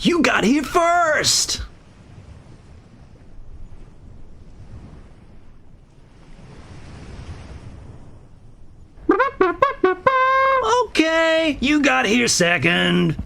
You got here first! Okay, you got here second.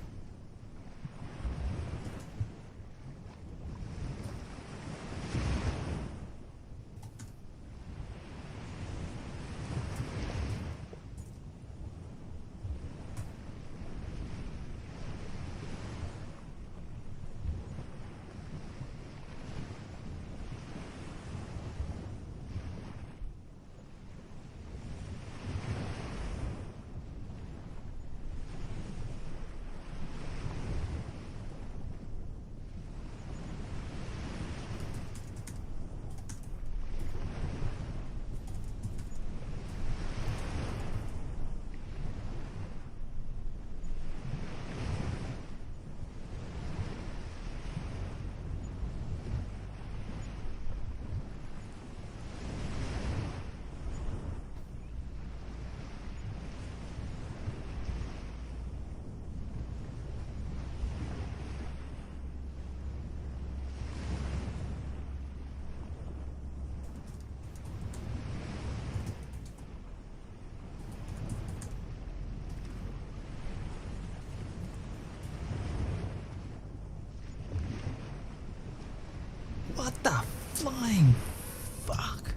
What the flying fuck?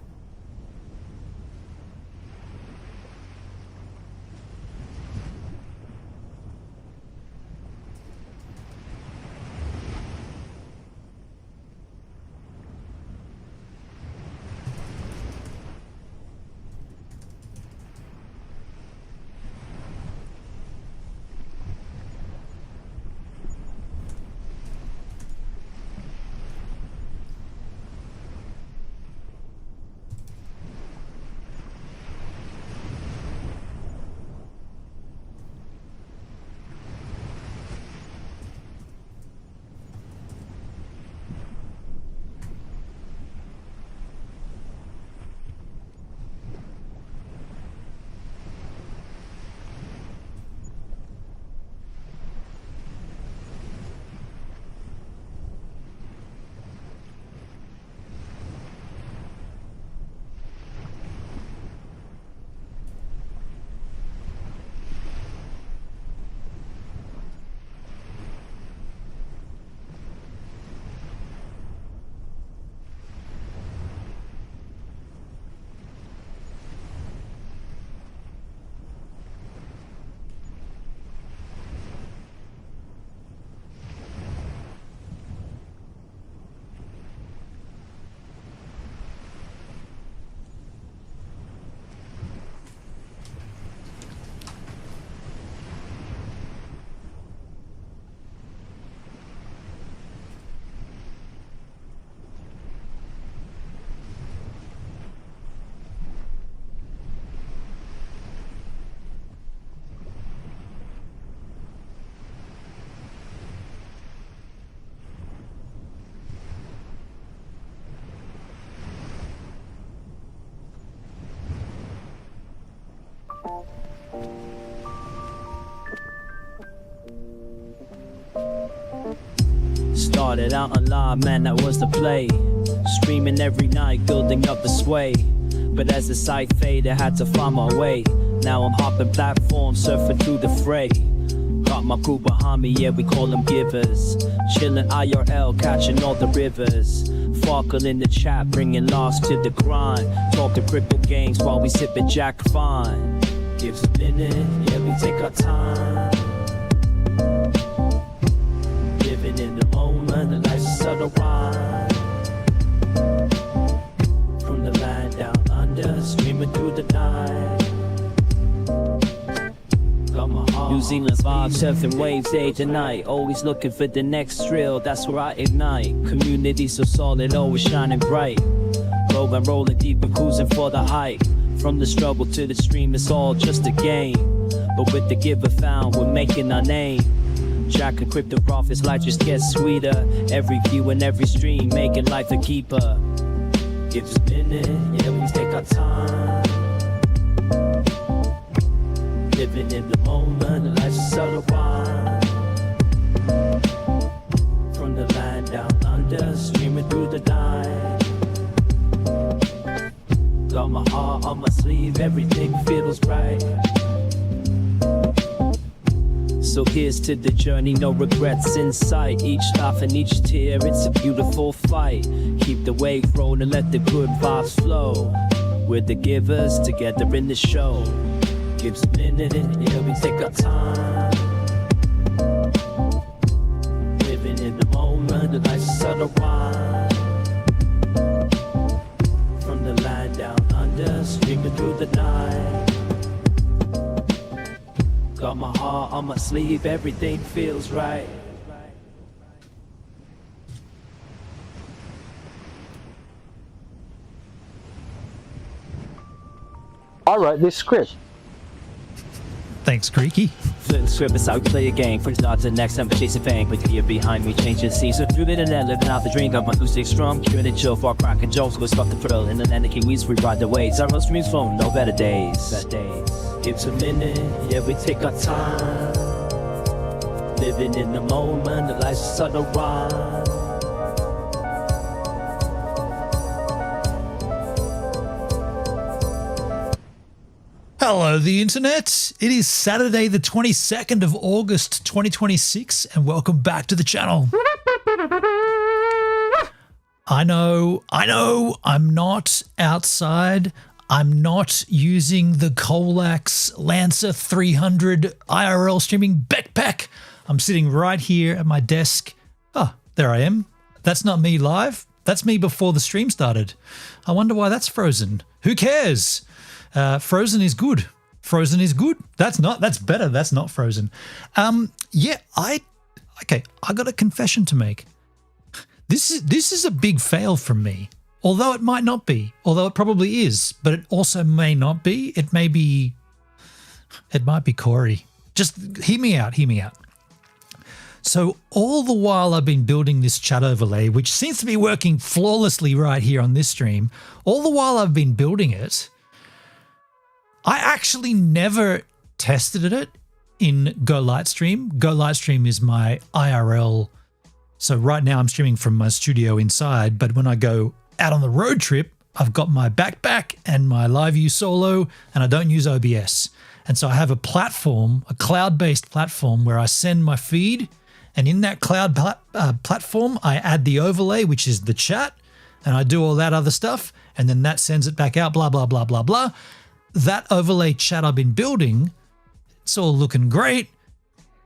Started out on live, man, that was the play. Streaming every night, building up the sway. But as the site faded, I had to find my way. Now I'm hopping platforms, surfing through the fray. Got my crew behind me, yeah, we call them givers. Chillin' IRL, catching all the rivers. Farkle in the chat, bringing loss to the grind. Talking crypto games while we sippin' Jack Fine. Gives a minute, yeah, we take our time. Living in the moment, the life's a subtle rhyme. From the land down under, streaming through the night. Got my heart New Zealand vibes, surfing waves day to night. Always looking for the next thrill, that's where I ignite. Community so solid, always shining bright. Rolling deep and cruising for the height. From the struggle to the stream, it's all just a game. But with the giver found, we're making our name. Jack and crypto profits, life just gets sweeter. Every view and every stream, making life a keeper. Give us a minute, yeah, we take our time. Living in the moment, life's a subtle rhyme. From the land down under, streaming through the night. Got my heart on my sleeve, everything feels right. So here's to the journey, no regrets in sight. Each laugh and each tear, it's a beautiful fight. Keep the wave rolling, let the good vibes flow. We're the givers, together in the show. Gives a minute in here, we take our time. Living in the moment, the life's subtle wine. From the land down under, streaming through the night. Got my heart on my sleeve, everything feels right. I wrote this script. Thanks, Creaky. Flip the script is how we play a game. From start to the next time, chasing fame. Put the gear behind me, changing scenes. So through the net, living out the dream. Got my acoustic strum, curing and chill for our cracking jokes. Go stop the thrill. In the land of Kiwis, we ride the waves. Our most dreams flown, no better days. Gives a minute, yeah, we take our time. Living in the moment, the life's a subtle rhyme. Hello, the internet. It is Saturday, the 22nd of August, 2026, and welcome back to the channel. I know, I'm not outside. I'm not using the Coalax Lancer300 IRL streaming backpack. I'm sitting right here at my desk. Oh, there I am. That's not me live. That's me before the stream started. I wonder why that's frozen. Who cares? Frozen is good. Frozen is good. That's better. That's not frozen. Yeah, I got a confession to make. This is a big fail from me. Although it might not be. Although it probably is, but it also may not be. It might be Corey. Just hear me out. So all the while I've been building this chat overlay, which seems to be working flawlessly right here on this stream, all the while I've been building it, I actually never tested it in Go Lightstream. Go Lightstream is my IRL. So right now I'm streaming from my studio inside, but when I go out on the road trip, I've got my backpack and my LiveView Solo, and I don't use OBS. And so I have a platform, a cloud-based platform where I send my feed, and in that cloud platform, I add the overlay, which is the chat, and I do all that other stuff, and then that sends it back out, blah, blah, blah, blah, blah. That overlay chat I've been building, it's all looking great.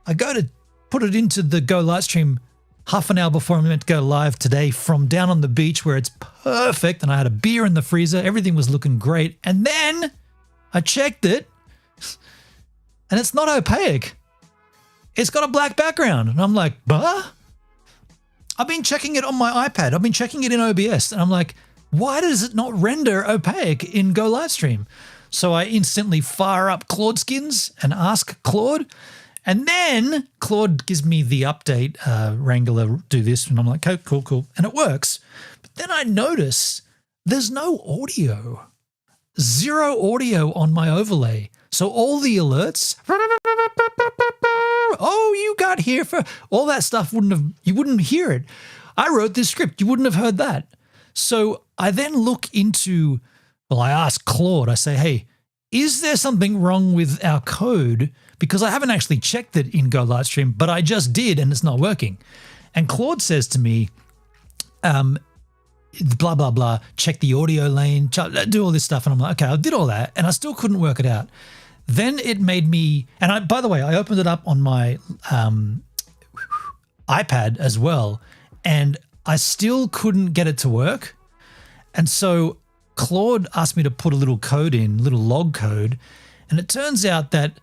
I go to put it into the Go Lightstream half an hour before I'm meant to go live today from down on the beach where it's perfect, and I had a beer in the freezer. Everything was looking great. And then I checked it, and it's not opaque. It's got a black background. And I'm like, bah? I've been checking it on my iPad. I've been checking it in OBS. And I'm like, why does it not render opaque in Go Lightstream? So I instantly fire up Claude Skins and ask Claude. And then Claude gives me the update, Wrangler, do this. And I'm like, oh, cool. And it works. But then I notice there's no audio. Zero audio on my overlay. So all the alerts, oh, you got here for all that stuff, you wouldn't hear it. I wrote this script. You wouldn't have heard that. So I then look into, I ask Claude, I say, hey, is there something wrong with our code? Because I haven't actually checked it in Go Lightstream, but I just did and it's not working. And Claude says to me, blah, blah, blah, check the audio lane, do all this stuff. And I'm like, okay, I did all that and I still couldn't work it out. Then it made me, and by the way, I opened it up on my iPad as well, and I still couldn't get it to work. And so Claude asked me to put a little code in, little log code, and it turns out that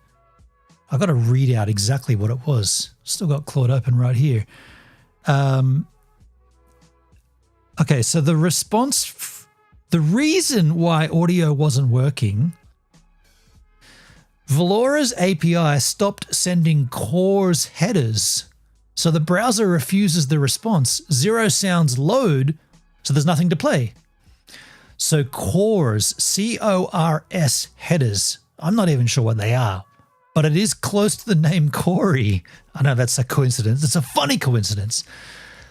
I got to read out exactly what it was. Still got Claude open right here. Okay, so the response, the reason why audio wasn't working, Valora's API stopped sending CORS headers. So the browser refuses the response. Zero sounds load, so there's nothing to play. So CORS, C-O-R-S headers. I'm not even sure what they are, but it is close to the name Corey. I know that's a coincidence. It's a funny coincidence.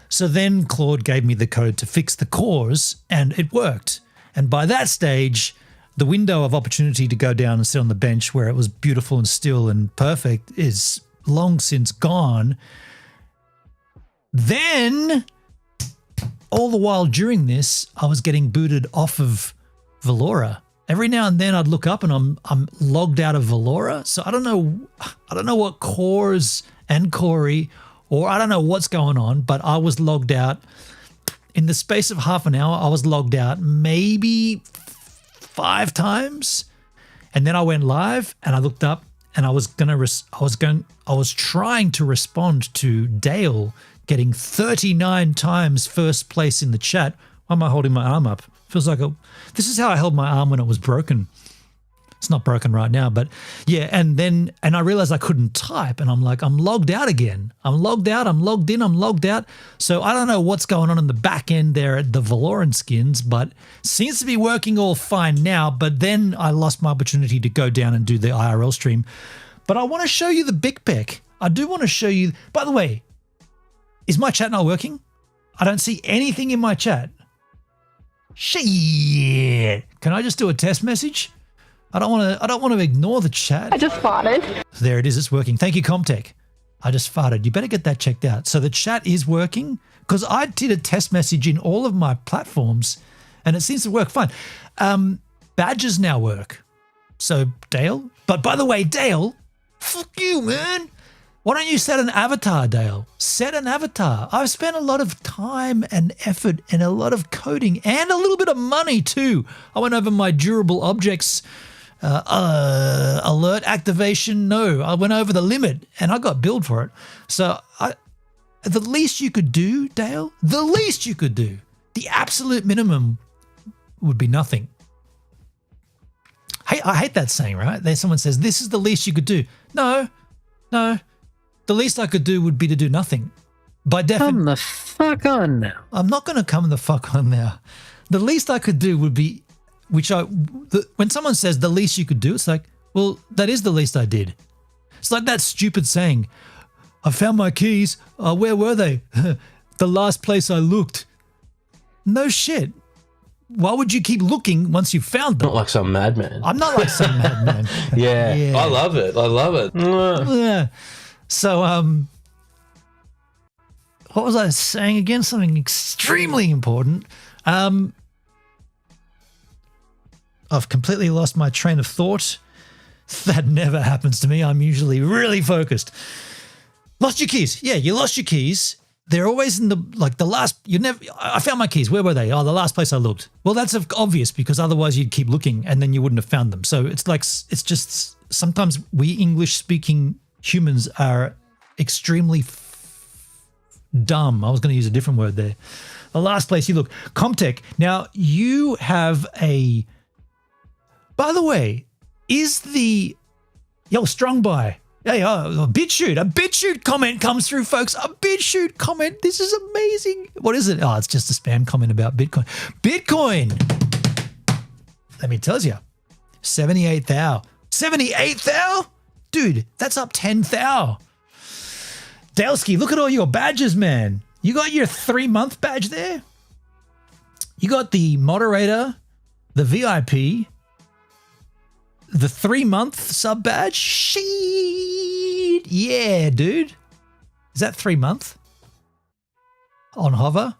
So then Claude gave me the code to fix the cores, and it worked. And by that stage, the window of opportunity to go down and sit on the bench where it was beautiful and still and perfect is long since gone. Then, all the while during this, I was getting booted off of Valora. Every now and then I'd look up and I'm logged out of Valora. So I don't know what cores and Corey, or I don't know what's going on, but I was logged out. In the space of half an hour, I was logged out maybe 5 times. And then I went live and I looked up and I was trying to respond to Dale getting 39 times first place in the chat. Why am I holding my arm up? Feels like this is how I held my arm when it was broken. It's not broken right now, but yeah. And I realized I couldn't type, and I'm like, I'm logged out again. I'm logged out. I'm logged in. I'm logged out. So I don't know what's going on in the back end there at the Valoran skins, but seems to be working all fine now. But then I lost my opportunity to go down and do the IRL stream. But I want to show you the backpack. I do want to show you. By the way, is my chat not working? I don't see anything in my chat. Shit. Can I just do a test message? I don't want to ignore the chat. I just farted. There it is. It's working. Thank you, Comtech. I just farted. You better get that checked out. So the chat is working because I did a test message in all of my platforms and it seems to work fine. Badges now work. So Dale, but by the way, Dale, fuck you, man. Why don't you set an avatar, Dale? Set an avatar. I've spent a lot of time and effort and a lot of coding and a little bit of money too. I went over my durable objects alert activation. No, I went over the limit and I got billed for it. So the least you could do, Dale, the least you could do, the absolute minimum would be nothing. Hey, I hate that saying, right? Someone says, this is the least you could do. No. The least I could do would be to do nothing. By definition. Come the fuck on now. I'm not going to come the fuck on now. The least I could do would be, when someone says the least you could do, it's like, well, that is the least I did. It's like that stupid saying, I found my keys. Where were they? The last place I looked. No shit. Why would you keep looking once you found them? Not like some madman. I'm not like some madman. Yeah. I love it. Yeah. So, what was I saying again? Something extremely important. I've completely lost my train of thought. That never happens to me. I'm usually really focused. Lost your keys. Yeah, you lost your keys. They're always in the last, I found my keys. Where were they? Oh, the last place I looked. Well, that's obvious because otherwise you'd keep looking and then you wouldn't have found them. So it's just sometimes we English speaking humans are extremely dumb. I was going to use a different word there. The last place you look. Comtech. Now you have by the way, strong by. Hey, a BitChute comment comes through, folks. A BitChute comment. This is amazing. What is it? Oh, it's just a spam comment about Bitcoin. Bitcoin. Let me tell you, 78,000. 78,000? Dude, that's up 10,000. Delsky, look at all your badges, man. You got your 3-month badge there. You got the moderator, the VIP, the 3-month sub badge. Shit. Yeah, dude. Is that 3-month? On hover.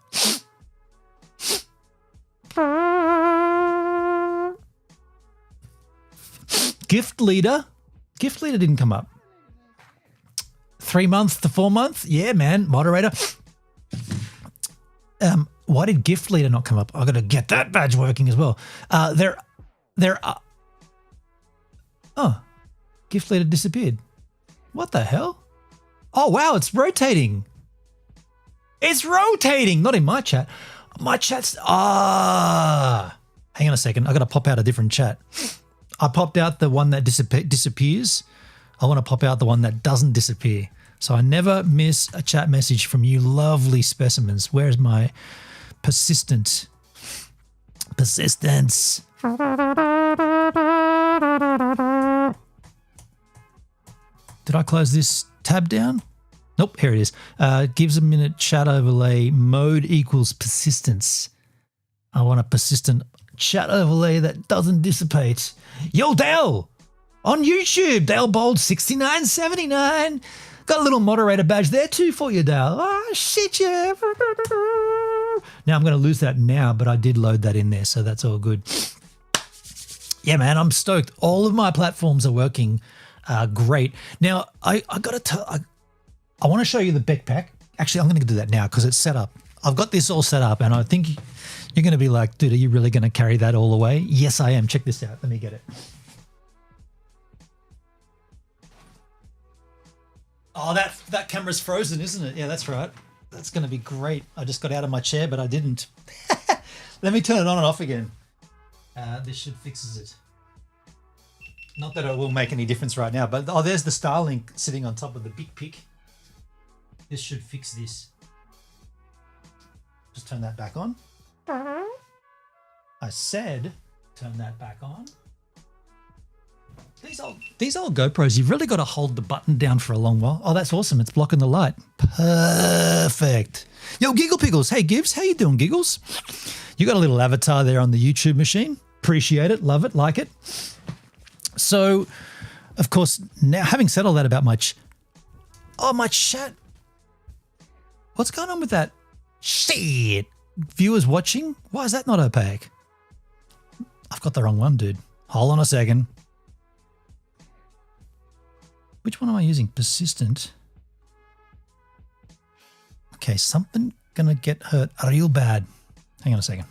Gift leader. Gift leader didn't come up. 3-month to 4-month. Yeah, man. Moderator. Why did gift leader not come up? I got to get that badge working as well. Gift leader disappeared. What the hell? Oh, wow. It's rotating. It's rotating. Not in my chat. My chat's... hang on a second. I got to pop out a different chat. I popped out the one that disappears. I want to pop out the one that doesn't disappear. So I never miss a chat message from you lovely specimens. Where's my persistence? Did I close this tab down? Nope, here it is. GivesAMinute chat overlay mode equals persistence. I want a persistent chat overlay that doesn't dissipate. Yo, Dale! On YouTube, Dale Bold 6979. Got a little moderator badge there too for you, Dale. Oh, shit, yeah. Now, I'm going to lose that now, but I did load that in there, so that's all good. Yeah, man, I'm stoked. All of my platforms are working great. Now, I got to tell, I want to show you the backpack. Actually, I'm going to do that now because it's set up. I've got this all set up, and I think you're going to be like, dude, are you really going to carry that all the way? Yes, I am. Check this out. Let me get it. Oh, that camera's frozen, isn't it? Yeah, that's right. That's going to be great. I just got out of my chair, but I didn't. Let me turn it on and off again. This should fixes it. Not that it will make any difference right now, but oh, there's the Starlink sitting on top of the big pick. This should fix this. Just turn that back on. I said turn that back on. These old GoPros, you've really got to hold the button down for a long while. Oh, that's awesome. It's blocking the light. Perfect. Yo, Giggle Pickles. Hey, Gibbs. How you doing, Giggles? You got a little avatar there on the YouTube machine. Appreciate it. Love it. Like it. So, of course, now having said all that about my chat. What's going on with that? Shit. Viewers watching? Why is that not opaque? I've got the wrong one, dude. Hold on a second. Which one am I using? Persistent. Okay, something gonna get hurt real bad. Hang on a second.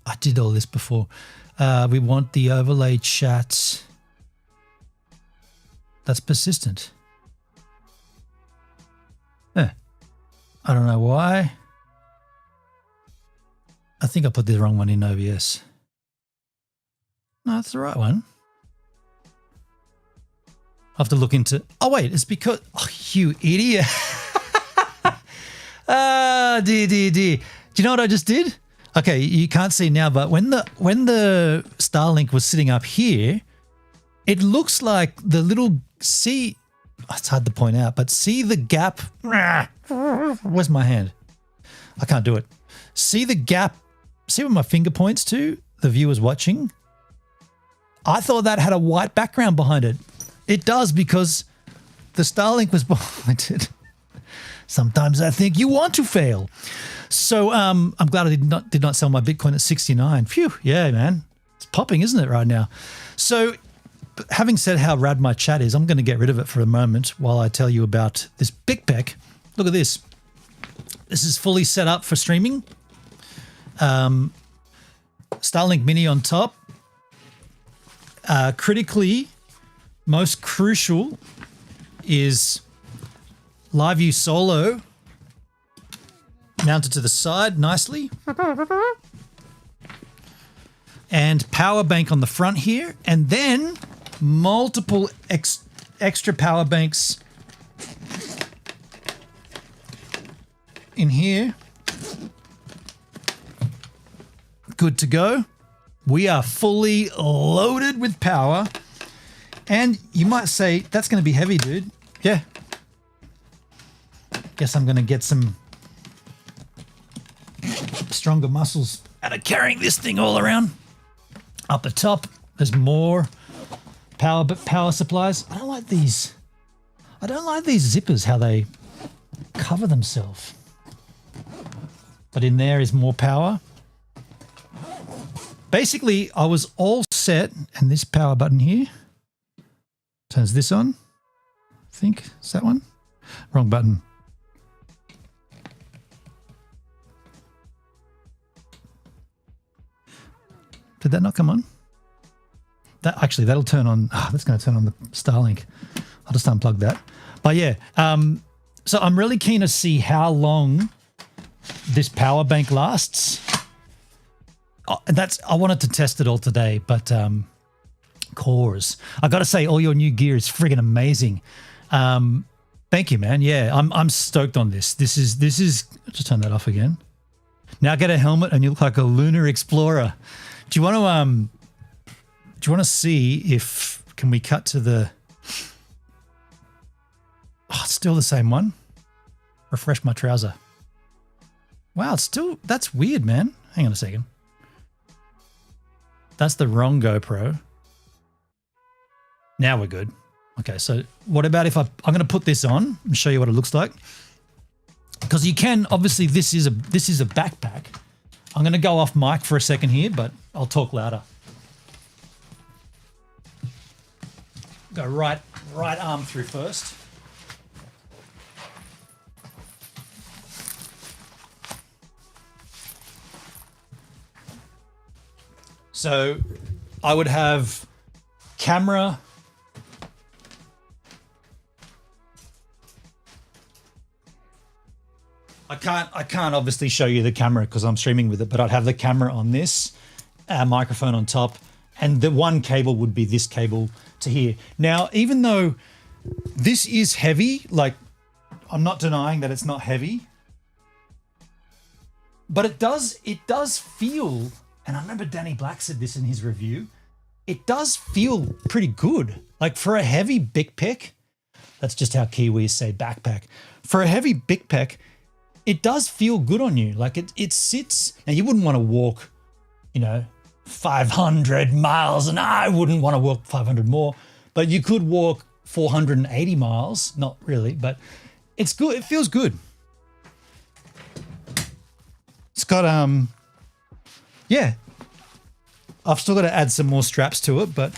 I did all this before. We want the overlay chat. That's persistent. I don't know why. I think I put the wrong one in OBS. No, that's the right one. I'll have to look into. Oh wait, it's because you idiot. Dear. Do you know what I just did? Okay, you can't see now, but when the Starlink was sitting up here, it looks like the little it's hard to point out, but see the gap. Where's my hand? I can't do it. See the gap. See where my finger points to? The viewers watching. I thought that had a white background behind it. It does because the Starlink was behind it. Sometimes I think you want to fail. So I'm glad I did not sell my Bitcoin at 69. Phew, yeah, man. It's popping, isn't it, right now? So having said how rad my chat is, I'm going to get rid of it for a moment while I tell you about this backpack. Look at this. This is fully set up for streaming. Starlink Mini on top. Critically, most crucial is Live View Solo mounted to the side nicely. And power bank on the front here. And then multiple extra power banks in here. Good to go. We are fully loaded with power. And you might say, that's going to be heavy, dude. Yeah. Guess I'm going to get some stronger muscles out of carrying this thing all around. Up the top, there's more power supplies. I don't like these zippers, how they cover themselves. But in there is more power. Basically, I was all set, and this power button here turns this on. I think, is that one? Wrong button. Did that not come on? That'll turn on. That's going to turn on the Starlink. I'll just unplug that. But yeah, so I'm really keen to see how long this power bank lasts. I wanted to test it all today, but cores. I got to say, all your new gear is friggin' amazing. Thank you, man. Yeah, I'm stoked on this. This is. Just turn that off again. Now get a helmet and you look like a lunar explorer. Do you want to see if can we cut to the Oh, it's still the same one. Refresh my trouser. Wow, it's still, that's weird, man. Hang on a second. That's the wrong GoPro. Now we're good. Okay, so what about if I'm going to put this on and show you what it looks like? Because you can, obviously this is a backpack. I'm going to go off mic for a second here, but I'll talk louder. Go right arm through first. So I would have camera. I can't obviously show you the camera because I'm streaming with it, but I'd have the camera on this, microphone on top, and the one cable would be this cable to here. Now, even though this is heavy, like I'm not denying that it's not heavy, but it does feel, and I remember Danny Black said this in his review, it does feel pretty good. Like for a heavy backpack, that's just how Kiwis say backpack. For a heavy backpack, it does feel good on you. Like it sits, now you wouldn't want to walk, 500 miles, and I wouldn't want to walk 500 more, but you could walk 480 miles. Not really, but it's good. It feels good. It's got, yeah, I've still got to add some more straps to it, but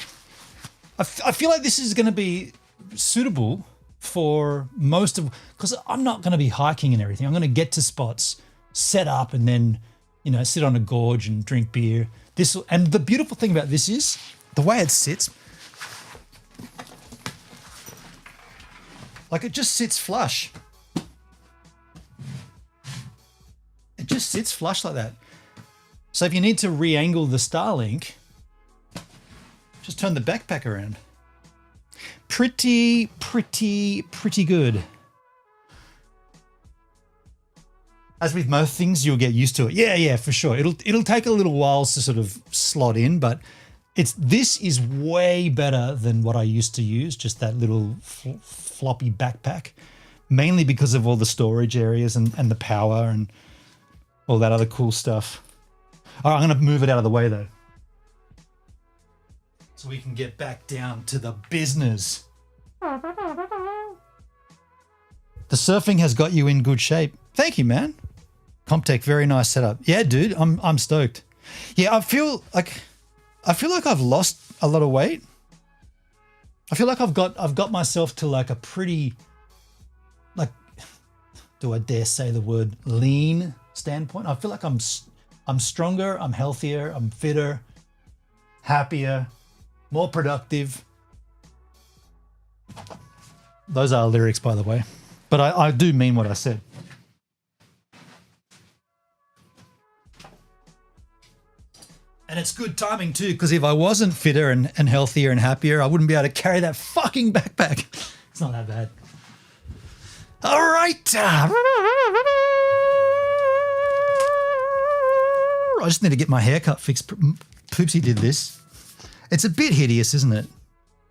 I feel like this is going to be suitable for most of, because I'm not going to be hiking and everything. I'm going to get to spots, set up, and then, sit on a gorge and drink beer. And the beautiful thing about this is the way it sits. Like it just sits flush. It just sits flush like that. So if you need to re-angle the Starlink, just turn the backpack around. Pretty good. As with most things, you'll get used to it. Yeah, for sure. It'll take a little while to sort of slot in, but this is way better than what I used to use, just that little floppy backpack, mainly because of all the storage areas and the power and all that other cool stuff. All right, I'm going to move it out of the way though, so we can get back down to the business. The surfing has got you in good shape. Thank you, man. Comptech, very nice setup. Yeah, dude, I'm stoked. Yeah, I feel like I've lost a lot of weight. I feel like I've got myself to like a pretty, like, do I dare say the word lean standpoint? I feel like I'm stronger, I'm healthier, I'm fitter, happier, more productive. Those are lyrics, by the way, but I do mean what I said. And it's good timing too, because if I wasn't fitter and healthier and happier, I wouldn't be able to carry that fucking backpack. It's not that bad. All right. I just need to get my haircut fixed. Poopsie did this. It's a bit hideous, isn't it?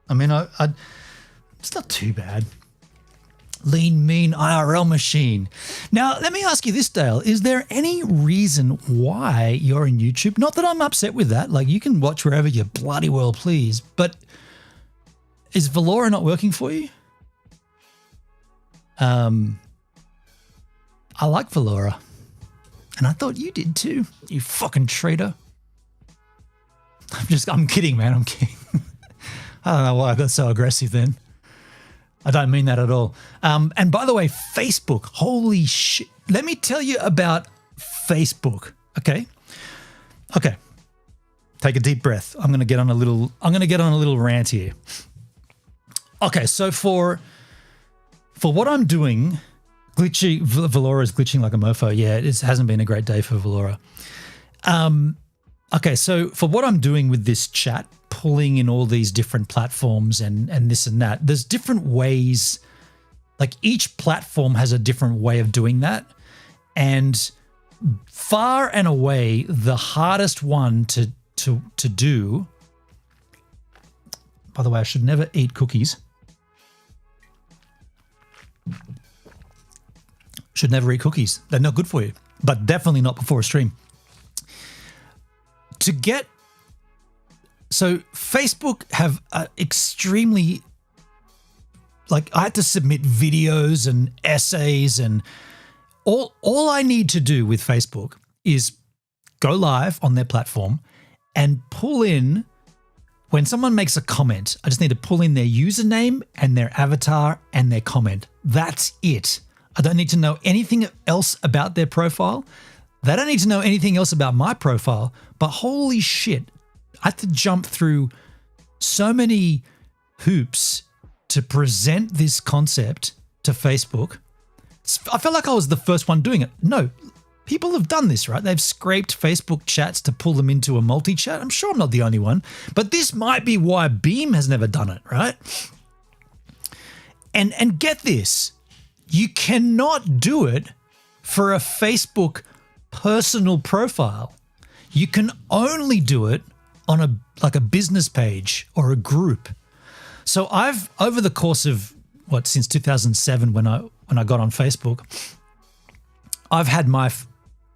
I mean, it's not too bad. Lean, mean IRL machine. Now, let me ask you this, Dale. Is there any reason why you're in YouTube? Not that I'm upset with that. Like, you can watch wherever you bloody well please. But is Velora not working for you? I like Velora. And I thought you did too, you fucking traitor. I'm kidding, man. I'm kidding. I don't know why I got so aggressive then. I don't mean that at all. And by the way, Facebook, holy shit. Let me tell you about Facebook. Okay. Take a deep breath. I'm going to get on a little rant here. Okay. So for what I'm doing, Velora is glitching like a mofo. Yeah, it hasn't been a great day for Velora. Okay. So for what I'm doing with this chat, pulling in all these different platforms and this and that, there's different ways. Like each platform has a different way of doing that. And far and away, the hardest one to do, by the way, I should never eat cookies. Should never eat cookies. They're not good for you, but definitely not before a stream. So Facebook have extremely, like, I had to submit videos and essays, and all I need to do with Facebook is go live on their platform and pull in, when someone makes a comment, I just need to pull in their username and their avatar and their comment. That's it. I don't need to know anything else about their profile. They don't need to know anything else about my profile, but holy shit, I had to jump through so many hoops to present this concept to Facebook. I felt like I was the first one doing it. No, people have done this, right? They've scraped Facebook chats to pull them into a multi-chat. I'm sure I'm not the only one, but this might be why Beam has never done it, right? And get this, you cannot do it for a Facebook personal profile. You can only do it on a business page or a group. So I've, over the course of since 2007 when I got on Facebook, I've had my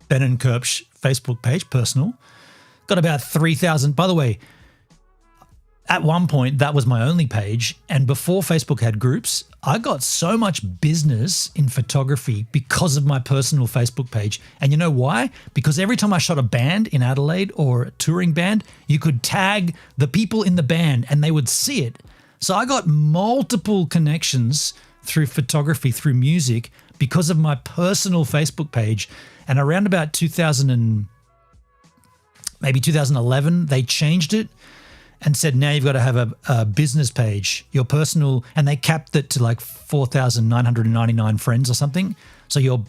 Ben and Kirpsch Facebook page, personal, got about 3,000. By the way, at one point that was my only page, and before Facebook had groups, I got so much business in photography because of my personal Facebook page. And you know why? Because every time I shot a band in Adelaide or a touring band, you could tag the people in the band and they would see it. So I got multiple connections through photography, through music, because of my personal Facebook page. And around about 2011, they changed it and said, now you've got to have a business page, your personal, and they capped it to like 4,999 friends or something. So your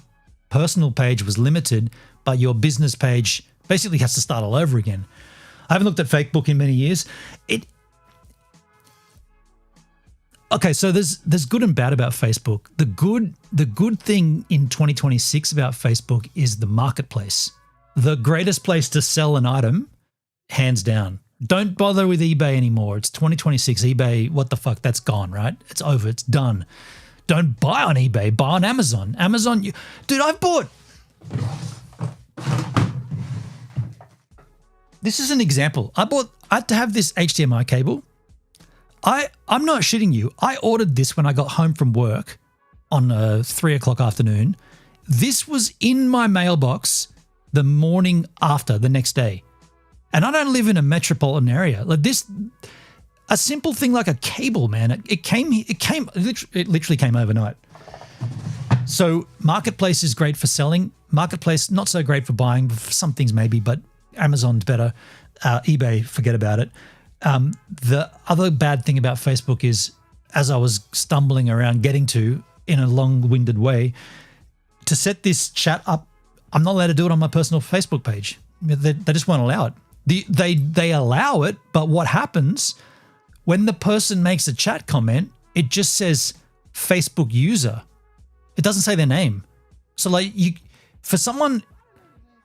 personal page was limited, but your business page basically has to start all over again. I haven't looked at Facebook in many years. Okay, so there's good and bad about Facebook. The good thing in 2026 about Facebook is the marketplace. The greatest place to sell an item, hands down. Don't bother with eBay anymore. It's 2026. eBay, what the fuck? That's gone, right? It's over. It's done. Don't buy on eBay. Buy on Amazon. Dude, I've bought. This is an example. I had to have this HDMI cable. I'm not shitting you. I ordered this when I got home from work on 3:00 afternoon. This was in my mailbox the morning after, the next day. And I don't live in a metropolitan area. Like this, a simple thing like a cable, man, it literally came overnight. So Marketplace is great for selling. Marketplace, not so great for buying, for some things maybe, but Amazon's better. eBay, forget about it. The other bad thing about Facebook is, as I was stumbling around getting to in a long-winded way, to set this chat up, I'm not allowed to do it on my personal Facebook page. They just won't allow it. They allow it, but what happens when the person makes a chat comment, it just says Facebook user. It doesn't say their name. So like for someone,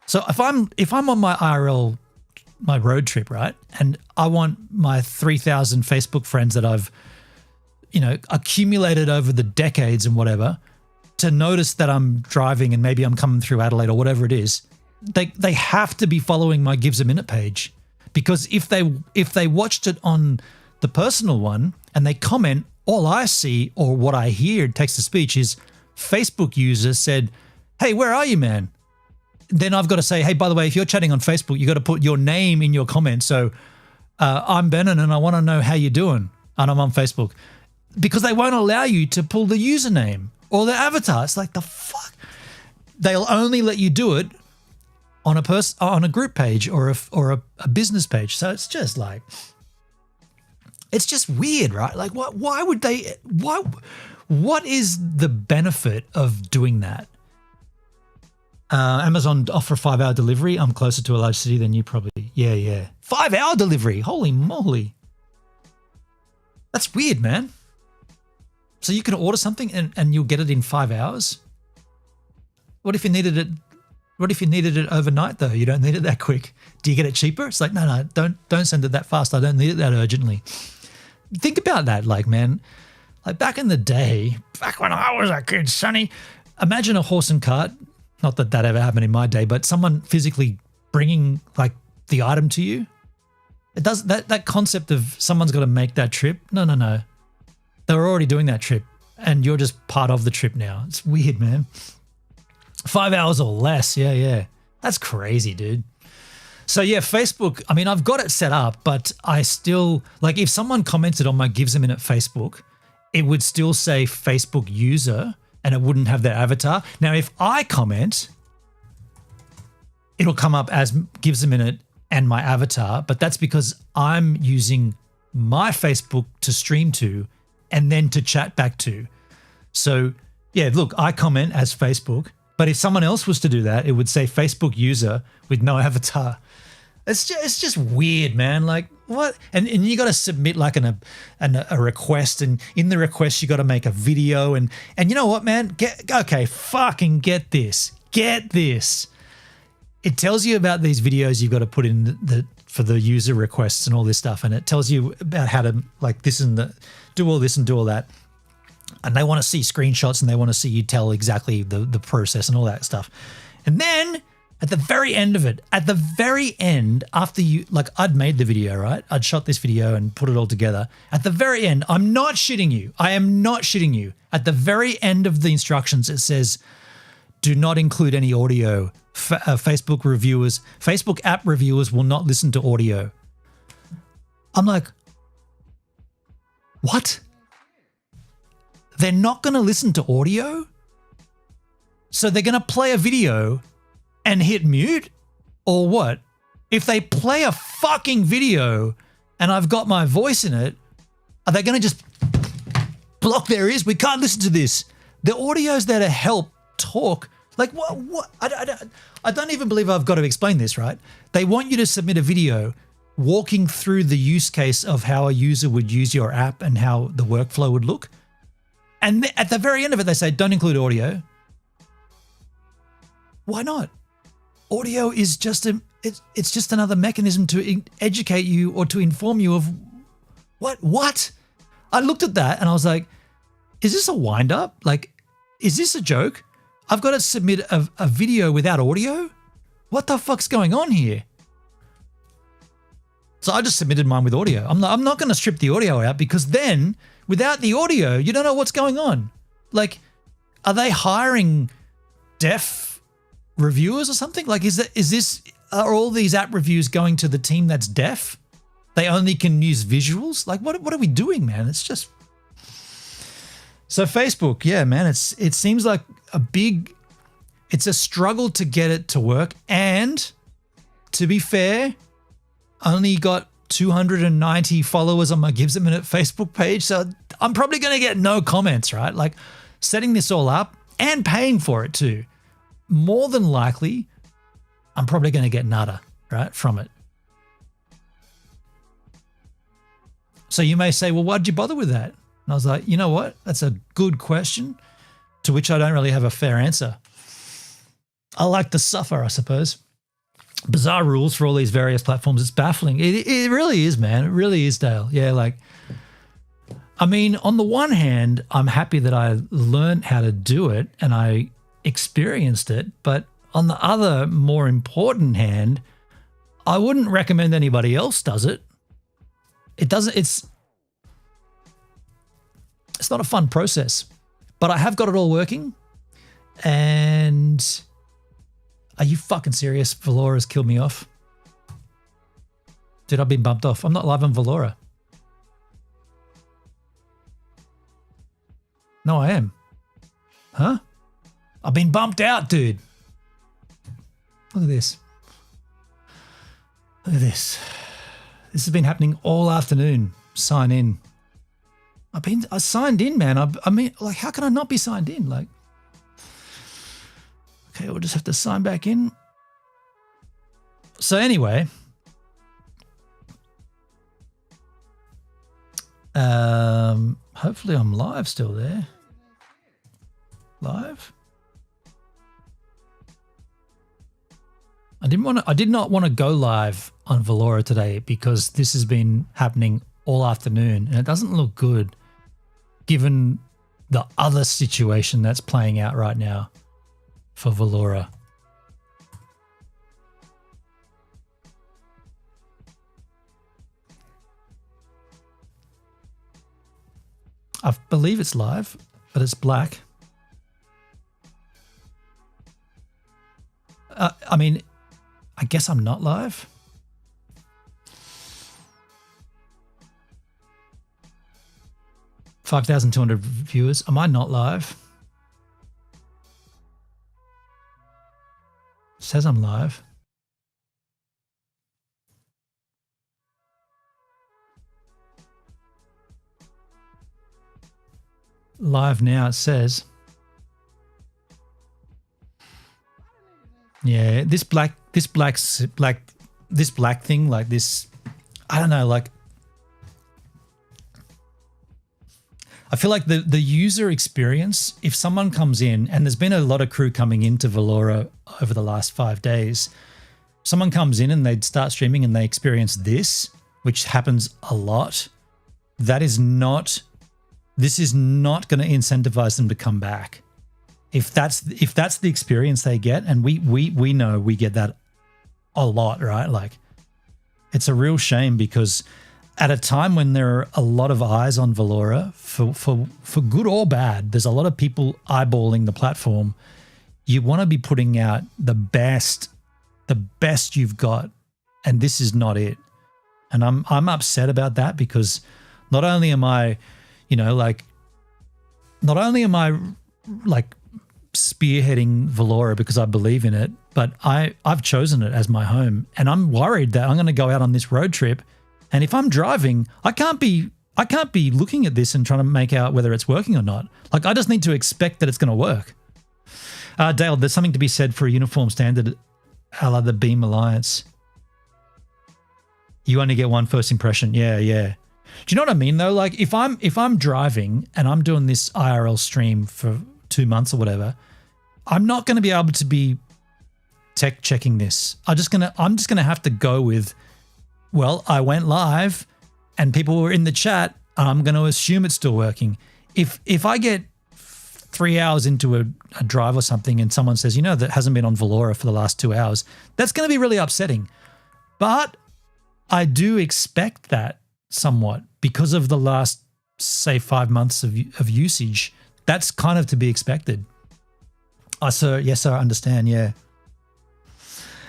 so if I'm on my IRL, my road trip, right, and I want my 3,000 Facebook friends that I've, accumulated over the decades and whatever, to notice that I'm driving and maybe I'm coming through Adelaide or whatever it is, they have to be following my GivesAMinute page, because if they watched it on the personal one and they comment, all I see or what I hear text to speech is Facebook user said, "Hey, where are you, man?" Then I've got to say, "Hey, by the way, if you're chatting on Facebook, you got to put your name in your comment." So I'm Benon and I want to know how you're doing, and I'm on Facebook, because they won't allow you to pull the username or the avatar. It's like, the fuck. They'll only let you do it on a group page or a business page. So it's just like, it's just weird, right? Like, why would they? What is the benefit of doing that? Amazon offer 5-hour delivery. I'm closer to a large city than you probably. Yeah. 5-hour delivery. Holy moly. That's weird, man. So you can order something and you'll get it in 5 hours? What if you needed it? What if you needed it overnight though? You don't need it that quick. Do you get it cheaper? It's like, no, don't send it that fast. I don't need it that urgently. Think about that, like, man. Like back in the day, back when I was a kid, Sonny, imagine a horse and cart. Not that that ever happened in my day, but someone physically bringing like the item to you. It does that concept of someone's got to make that trip. No. They were already doing that trip and you're just part of the trip now. It's weird, man. 5 hours or less. Yeah. That's crazy, dude. So yeah, Facebook, I mean, I've got it set up, but I still, like if someone commented on my GivesAMinute Facebook, it would still say Facebook user and it wouldn't have their avatar. Now, if I comment, it'll come up as GivesAMinute and my avatar, but that's because I'm using my Facebook to stream to and then to chat back to. So yeah, look, I comment as Facebook, but if someone else was to do that, it would say Facebook user with no avatar. It's just weird, man. Like what? And you got to submit like a request, and in the request you got to make a video, and you know what, man? Fucking get this. It tells you about these videos you've got to put in for the user requests and all this stuff, and it tells you about how to like this and do all this and do all that. And they want to see screenshots and they want to see you tell exactly the process and all that stuff. And then at the very end of it, after I'd made the video, right? I'd shot this video and put it all together. At the very end, I'm not shitting you. I am not shitting you. At the very end of the instructions, it says, do not include any audio. Facebook app reviewers will not listen to audio. I'm like, what? They're not going to listen to audio? So they're going to play a video and hit mute? Or what? If they play a fucking video and I've got my voice in it, are they going to just block their ears? We can't listen to this. The audio's there to help talk. Like what? I don't even believe I've got to explain this, right? They want you to submit a video walking through the use case of how a user would use your app and how the workflow would look. And at the very end of it, they say, don't include audio. Why not? Audio is just it's just another mechanism to educate you or to inform you of what? I looked at that and I was like, is this a wind up? Like, is this a joke? I've got to submit a video without audio? What the fuck's going on here? So I just submitted mine with audio. I'm not going to strip the audio out, because then without the audio, you don't know what's going on. Like, are they hiring deaf reviewers or something? Like, are all these app reviews going to the team that's deaf? They only can use visuals? Like, what are we doing, man? It's just... So Facebook, yeah, man, it seems like it's a struggle to get it to work. And to be fair, only got 290 followers on my GivesAMinute Facebook page. So I'm probably going to get no comments, right? Like, setting this all up and paying for it too. More than likely, I'm probably going to get nada, right, from it. So you may say, well, why'd you bother with that? And I was like, you know what? That's a good question to which I don't really have a fair answer. I like to suffer, I suppose. Bizarre rules for all these various platforms. It's baffling. It really is, man. It really is, Dale. Yeah, like, I mean, on the one hand, I'm happy that I learned how to do it and I experienced it. But on the other, more important hand, I wouldn't recommend anybody else does it. It's not a fun process, but I have got it all working. And are you fucking serious? Valora's killed me off. Dude, I've been bumped off. I'm not live on Valora. No, I am. Huh? I've been bumped out, dude. Look at this. Look at this. This has been happening all afternoon. Sign in. I signed in, man. I mean, like, how can I not be signed in? Like, okay, we'll just have to sign back in. So anyway, hopefully I'm live still there. Live. I did not want to go live on Valora today because this has been happening all afternoon and it doesn't look good given the other situation that's playing out right now for Valora. I believe it's live, but it's black. I mean, I guess I'm not live. $5,200 viewers. Am I not live? Says I'm live. Live now, it says. Yeah, this black thing, like this, I don't know, like I feel like the user experience, if someone comes in, and there's been a lot of crew coming into Valora over the last 5 days, someone comes in and they start streaming and they experience this, which happens a lot, this is not going to incentivize them to come back. If that's the experience they get, and we know we get that a lot, right? Like, it's a real shame because at a time when there are a lot of eyes on Valora, for good or bad, there's a lot of people eyeballing the platform. You want to be putting out the best you've got, and this is not it. And I'm upset about that because not only am I spearheading Valora because I believe in it, but I've chosen it as my home, and I'm worried that I'm going to go out on this road trip, and if I'm driving, I can't be looking at this and trying to make out whether it's working or not. Like, I just need to expect that it's going to work. Dale, there's something to be said for a uniform standard a la the Beam Alliance. You only get one first impression. Yeah. Do you know what I mean though? Like, if I'm driving and I'm doing this IRL stream for 2 months or whatever, I'm not going to be able to be tech checking this. I'm just gonna have to go with, well, I went live and people were in the chat. I'm going to assume it's still working. If I get 3 hours into a drive or something and someone says, that hasn't been on Valora for the last 2 hours, that's going to be really upsetting. But I do expect that somewhat because of the last, say, 5 months of usage. That's kind of to be expected. Sir, yes, sir, I understand, yeah.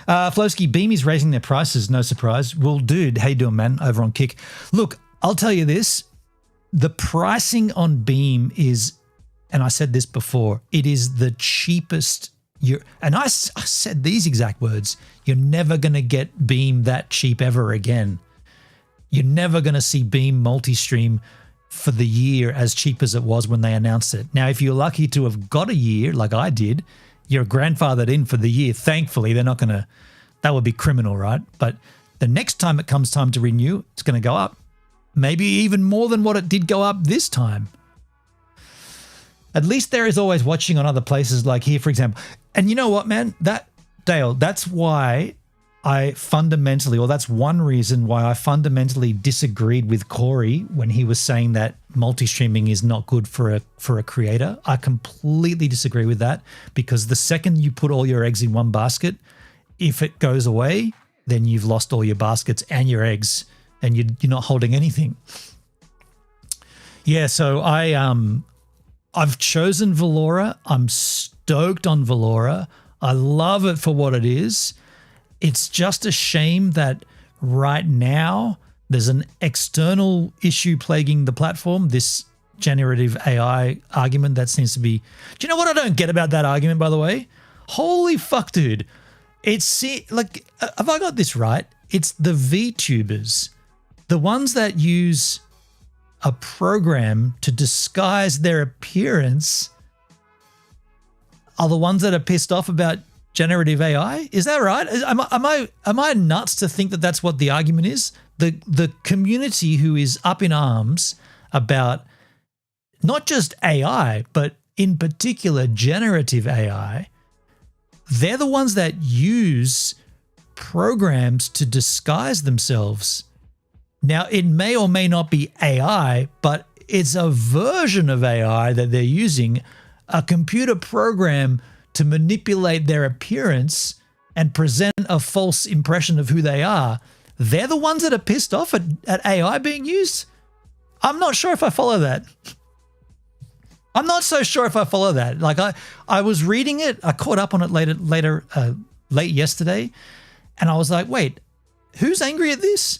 Flowski, Beam is raising their prices, no surprise. Well, dude, how you doing, man, over on Kick? Look, I'll tell you this. The pricing on Beam is, and I said this before, it is the cheapest. And I said these exact words. You're never going to get Beam that cheap ever again. You're never going to see Beam multi-stream for the year as cheap as it was when they announced it. Now, if you're lucky to have got a year like I did, you're grandfathered in for the year. Thankfully, they're not going to, that would be criminal, right? But the next time it comes time to renew, it's going to go up. Maybe even more than what it did go up this time. At least there is always watching on other places like here, for example. And you know what, man? Dale, that's why that's one reason why I fundamentally disagreed with Corey when he was saying that multi-streaming is not good for a creator. I completely disagree with that, because the second you put all your eggs in one basket, if it goes away, then you've lost all your baskets and your eggs, and you're not holding anything. Yeah, so I've chosen Valora. I'm stoked on Valora. I love it for what it is. It's just a shame that right now there's an external issue plaguing the platform, this generative AI argument that seems to be... Do you know what I don't get about that argument, by the way? Holy fuck, dude. It's like, have I got this right? It's the VTubers, the ones that use a program to disguise their appearance, are the ones that are pissed off about generative AI? Is that right? Am I nuts to think that that's what the argument is? The community who is up in arms about not just AI, but in particular generative AI, they're the ones that use programs to disguise themselves. Now, it may or may not be AI, but it's a version of AI that they're using, a computer program to manipulate their appearance and present a false impression of who they are. They're the ones that are pissed off at AI being used. I'm not sure if I follow that. I'm not so sure if I follow that. Like I was reading it, I caught up on it late yesterday, and I was like, wait, who's angry at this?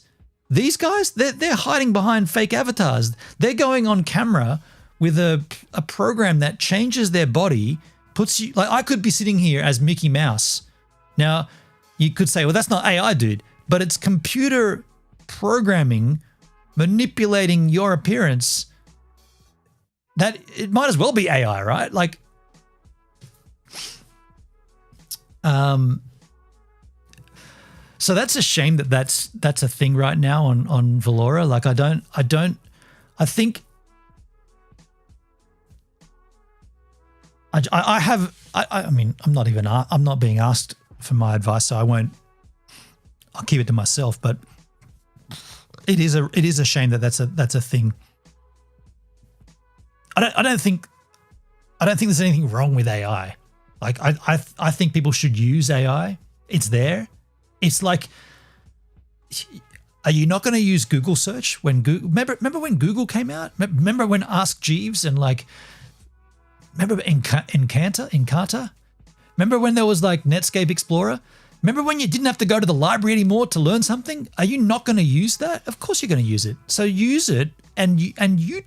These guys, they're hiding behind fake avatars. They're going on camera with a program that changes their body, puts you, like I could be sitting here as Mickey Mouse. Now, you could say, well, that's not AI, dude, but it's computer programming manipulating your appearance. That it might as well be AI, right? Like, so that's a shame that's a thing right now on Valora. Like, I think I mean, I'm not being asked for my advice, so I'll keep it to myself, but it is a shame that that's a thing. I don't think there's anything wrong with AI. Like I think people should use AI. It's there. It's like, are you not going to use Google search when Google? Remember when Google came out? Remember when Ask Jeeves and like, remember Encarta? Remember when there was like Netscape Explorer? Remember when you didn't have to go to the library anymore to learn something? Are you not going to use that? Of course you're going to use it. So use it, and you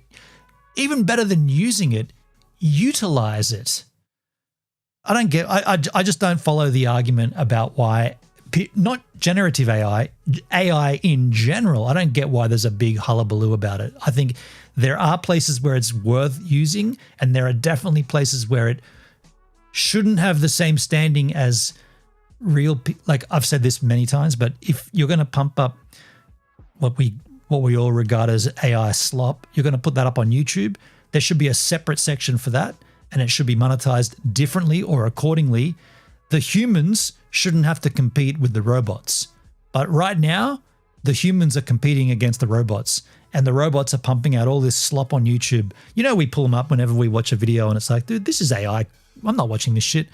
even better than using it, utilize it. I just don't follow the argument about why, not generative AI in general. I don't get why there's a big hullabaloo about it. I think there are places where it's worth using, and there are definitely places where it shouldn't have the same standing as real. Like I've said this many times, but if you're going to pump up what we all regard as AI slop, you're going to put that up on YouTube, there should be a separate section for that, and it should be monetized differently or accordingly. The humans shouldn't have to compete with the robots. But right now, the humans are competing against the robots, and the robots are pumping out all this slop on YouTube. You know, we pull them up whenever we watch a video and it's like, dude, this is AI. I'm not watching this shit.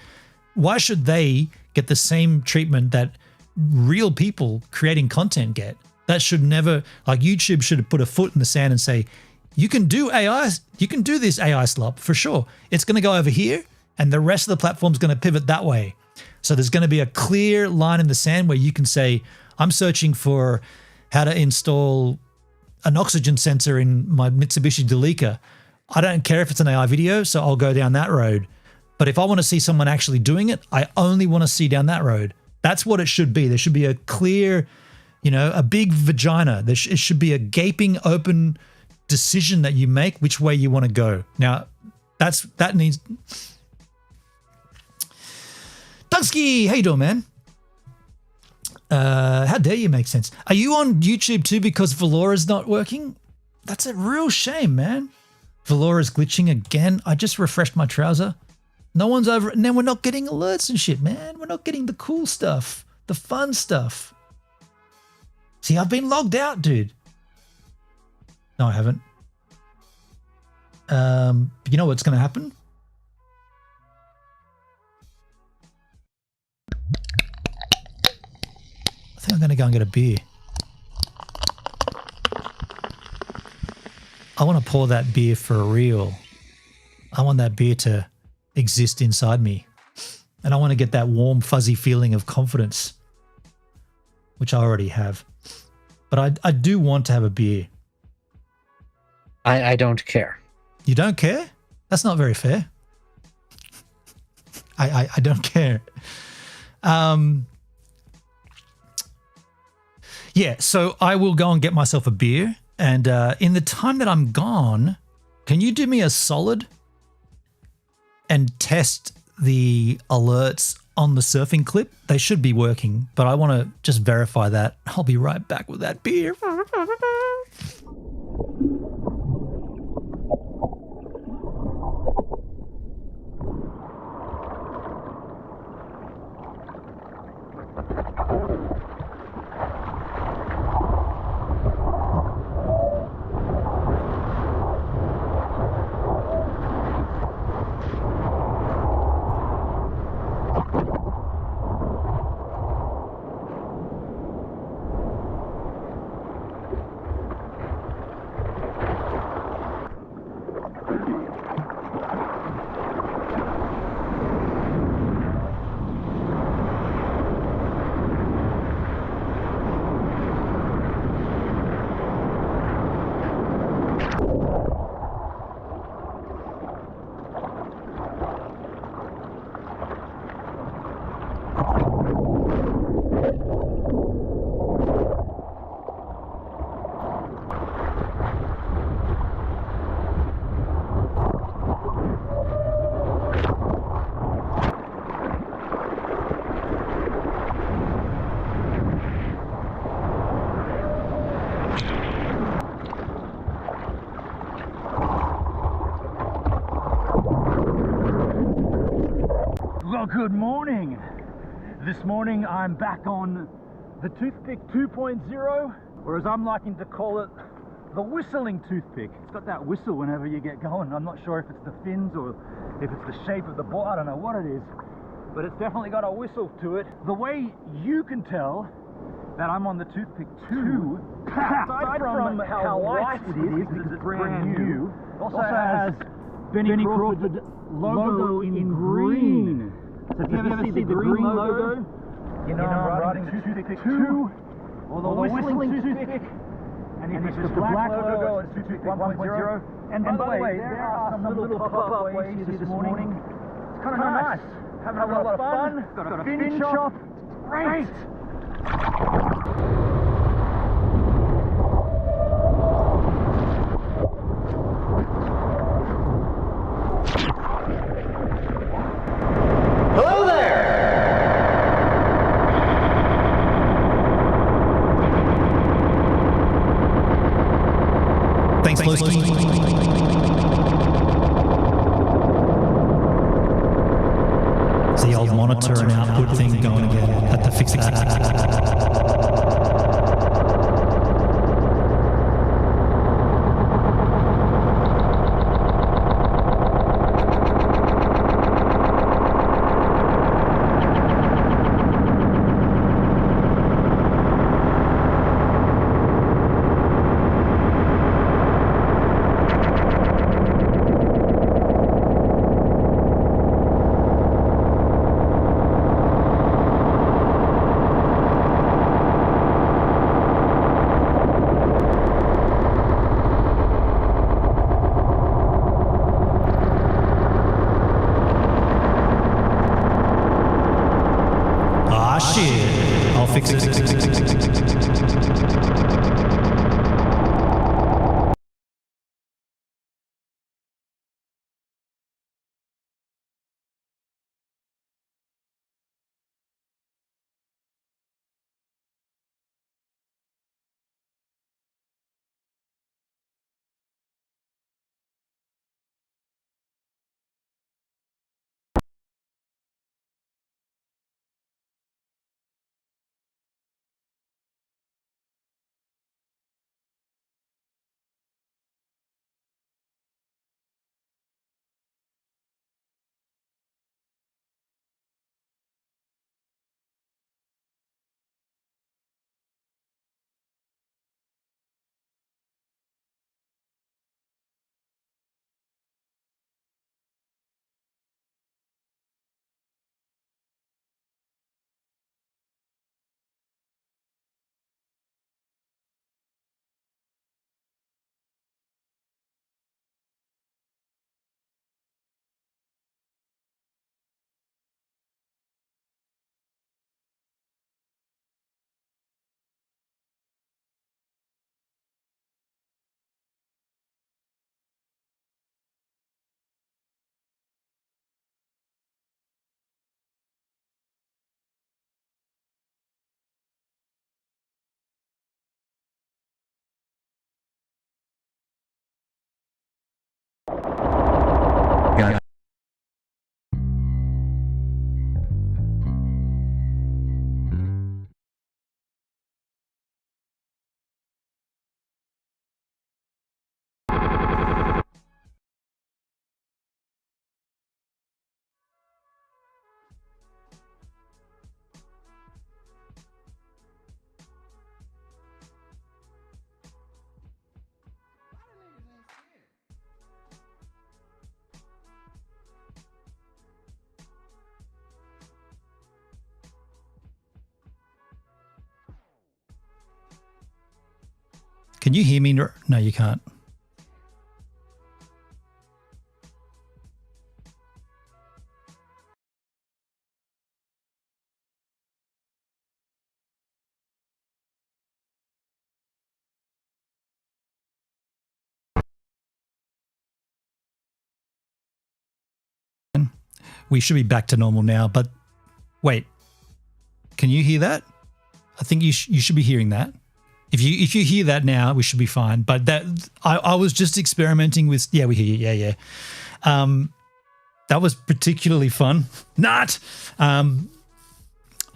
Why should they get the same treatment that real people creating content get? That should never, like YouTube should have put a foot in the sand and say, you can do AI, you can do this AI slop for sure. It's going to go over here and the rest of the platform's going to pivot that way. So there's going to be a clear line in the sand where you can say, I'm searching for how to install an oxygen sensor in my Mitsubishi Delica. I don't care if it's an AI video, so I'll go down that road. But if I want to see someone actually doing it, I only want to see down that road. That's what it should be. There should be a clear, a big vagina. It should be a gaping open decision that you make which way you want to go. Now, that needs... Dunsky, how you doing, man? How dare you make sense? Are you on YouTube too because Valora's not working? That's a real shame, man. Valora's glitching again. I just refreshed my trouser. No one's over it, and then we're not getting alerts and shit, man. We're not getting the cool stuff, the fun stuff. See, I've been logged out, dude. No, I haven't. You know what's going to happen? I think I'm going to go and get a beer. I want to pour that beer for real. I want that beer to exist inside me. And I want to get that warm, fuzzy feeling of confidence, which I already have. But I do want to have a beer. I don't care. You don't care? That's not very fair. I don't care. Yeah, so I will go and get myself a beer. And in the time that I'm gone, can you do me a solid and test the alerts on the surfing clip? They should be working, but I want to just verify that. I'll be right back with that beer. Good morning. This morning I'm back on the Toothpick 2.0, or as I'm liking to call it, the whistling toothpick. It's got that whistle whenever you get going. I'm not sure if it's the fins or if it's the shape of the board. I don't know what it is, but it's definitely got a whistle to it. The way you can tell that I'm on the Toothpick 2, aside from how light it is because it's brand new, it also has Benny Crawford logo in green. So if you ever see the green logo, you know I'm riding the Toothpick 2 or the whistling toothpick. And if it's the black logo, it's Toothpick 1.0. And by the way, there are some little pop-up ways this morning. It's kind of nice. Having a lot of fun. Got a fin chop. Great. Hello there! Thanks, Lowski. It's the old monitor and output thing going again. Had to fix that. Shit, I'll fix it. Can you hear me? No, you can't. We should be back to normal now, but wait, can you hear that? I think you should be hearing that. If you hear that now, we should be fine. But that I was just experimenting with. Yeah, we hear you. Yeah. That was particularly fun. Not. I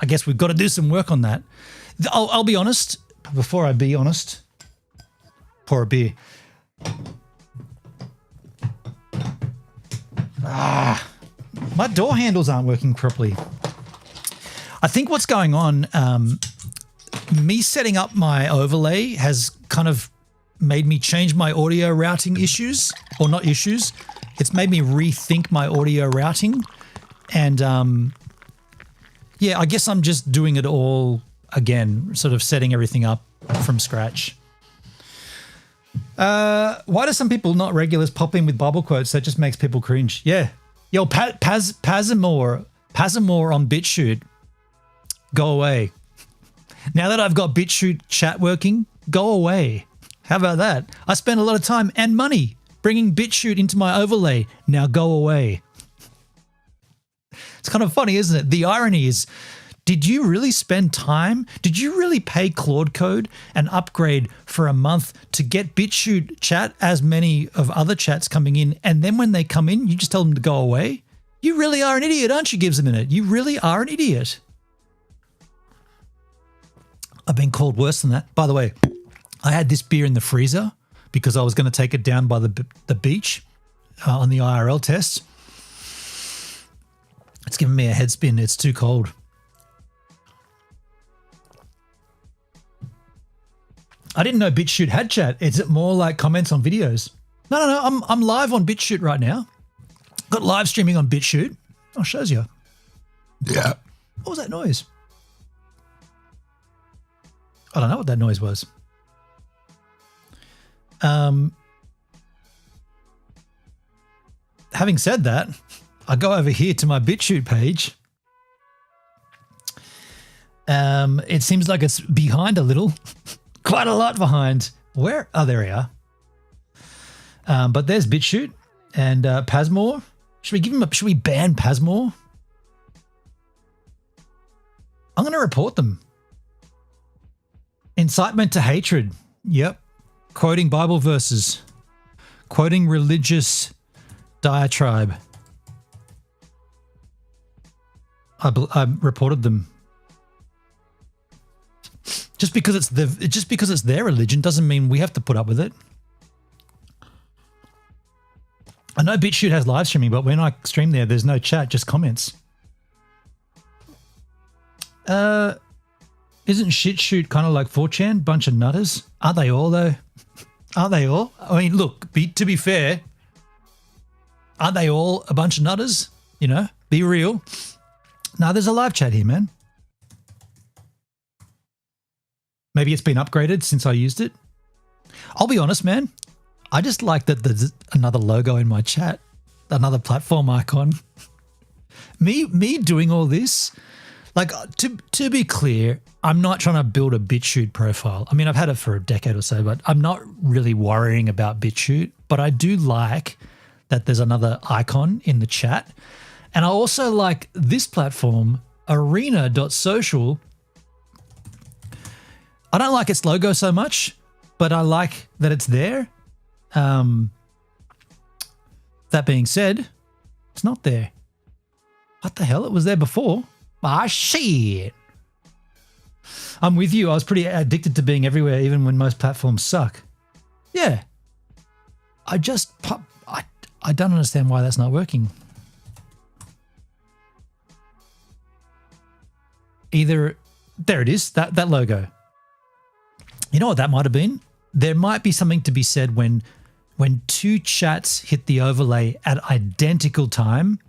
guess we've got to do some work on that. I'll be honest. Before I be honest, pour a beer. My door handles aren't working properly. I think what's going on, me setting up my overlay has kind of made me change my audio routing issues, or not issues. It's made me rethink my audio routing. And yeah, I guess I'm just doing it all again, sort of setting everything up from scratch. Why do some people, not regulars, pop in with Bible quotes? That just makes people cringe. Yeah. Yo, Pazamore on BitChute. Go away. Now that I've got BitChute chat working, go away. How about that? I spent a lot of time and money bringing BitChute into my overlay. Now go away. It's kind of funny, isn't it? The irony is, did you really spend time? Did you really pay Claude Code and upgrade for a month to get BitChute chat as many of other chats coming in, and then when they come in, you just tell them to go away? You really are an idiot, aren't you, GivesAMinute? You really are an idiot. I've been called worse than that. By the way, I had this beer in the freezer because I was going to take it down by the beach on the IRL test. It's giving me a head spin. It's too cold. I didn't know BitChute had chat. Is it more like comments on videos? No. I'm live on BitChute right now. Got live streaming on BitChute. Oh, shows you. Yeah. What was that noise? I don't know what that noise was. Having said that, I go over here to my BitChute page. It seems like it's behind a little. Quite a lot behind. Where? Oh, there we are. But there's BitChute and Pasmore. Should we ban Pasmore? I'm going to report them. Incitement to hatred. Yep. Quoting Bible verses. Quoting religious diatribe. I reported them. Just because it's their religion doesn't mean we have to put up with it. I know BitChute has live streaming, but when I stream there's no chat, just comments. Isn't ShitShoot kind of like 4chan? Bunch of nutters. Aren't they all, though? Aren't they all? I mean, look, to be fair, aren't they all a bunch of nutters? You know, be real. No, there's a live chat here, man. Maybe it's been upgraded since I used it. I'll be honest, man. I just like that there's another logo in my chat, another platform icon. Me doing all this, like to be clear, I'm not trying to build a BitChute profile. I mean, I've had it for a decade or so, but I'm not really worrying about BitChute. But I do like that there's another icon in the chat. And I also like this platform, arena.social. I don't like its logo so much, but I like that it's there. That being said, it's not there. What the hell? It was there before. Ah, shit. I'm with you. I was pretty addicted to being everywhere, even when most platforms suck. Yeah. I don't understand why that's not working. Either, there it is, that logo. You know what that might have been? There might be something to be said when two chats hit the overlay at identical time.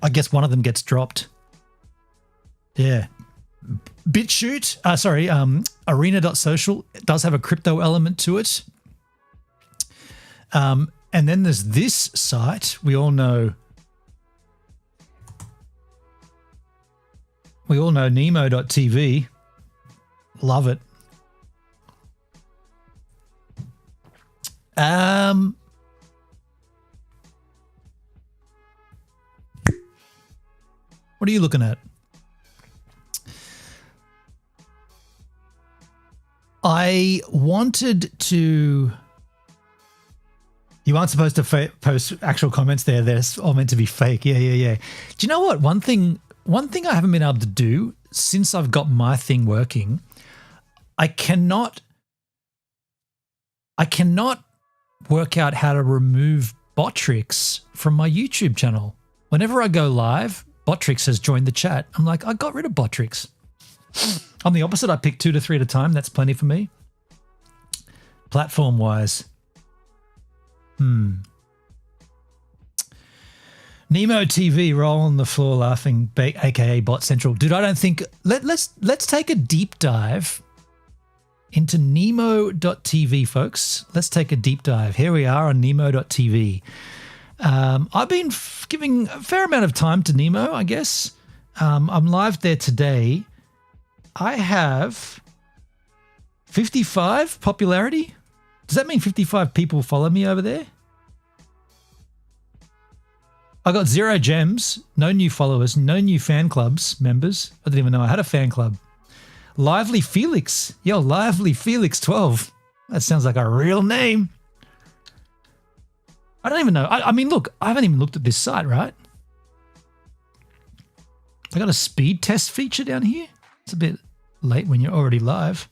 I guess one of them gets dropped. Yeah. BitChute, arena.social does have a crypto element to it. And then there's this site. We all know Nemo.tv. Love it. What are you looking at? I wanted to You aren't supposed to post actual comments there. They're all meant to be fake. Yeah. Do you know what? One thing I haven't been able to do since I've got my thing working, I cannot work out how to remove Botrix from my YouTube channel. Whenever I go live, Botrix has joined the chat. I'm like, I got rid of Botrix. I'm the opposite. I pick 2 to 3 at a time. That's plenty for me. Platform-wise. Nemo TV, roll on the floor laughing, aka Bot Central. Dude, I don't think... Let's take a deep dive into Nemo.tv, folks. Let's take a deep dive. Here we are on Nemo.tv. I've been giving a fair amount of time to Nemo, I guess. I'm live there today. I have 55 popularity. Does that mean 55 people follow me over there? I got 0 gems, no new followers, no new fan clubs members. I didn't even know I had a fan club. Lively Felix. Yo, Lively Felix 12. That sounds like a real name. I don't even know. I mean, look, I haven't even looked at this site, right? I got a speed test feature down here. It's a bit late when you're already live.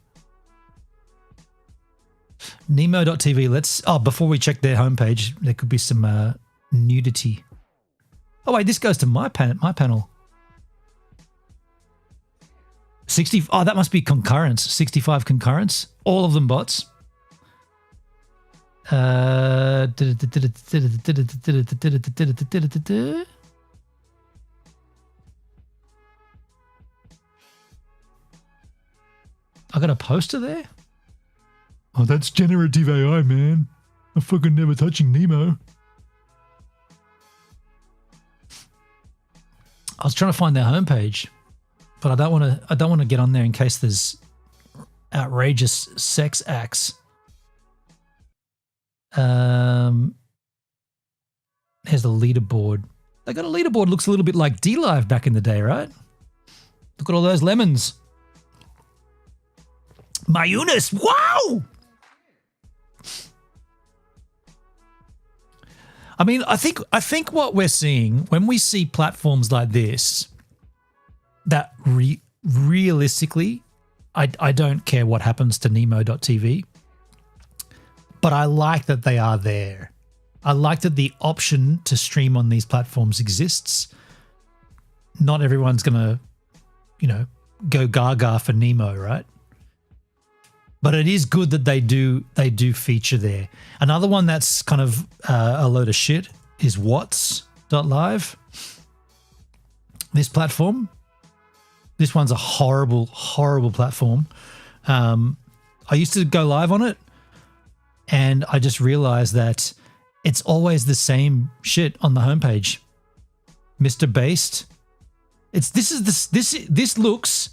Nemo.tv, before we check their homepage, there could be some nudity. Oh wait, this goes to my panel. 60, oh, that must be concurrence, 65 concurrence, all of them bots. I got a poster there? Oh, that's generative AI, man. I'm fucking never touching Nemo. I was trying to find their homepage, but I don't want to get on there in case there's outrageous sex acts. Here's the leaderboard. They got a leaderboard, looks a little bit like D-Live back in the day, right? Look at all those lemons. Mayunis, wow! I mean, I think what we're seeing when we see platforms like this, that realistically, I don't care what happens to Nemo.tv, but I like that they are there. I like that the option to stream on these platforms exists. Not everyone's going to, go gaga for Nemo, right? But it is good that they do feature there. Another one that's kind of a load of shit is Watts.live. This platform, this one's a horrible, horrible platform. I used to go live on it, and I just realized that it's always the same shit on the homepage. Mr. Based. This looks.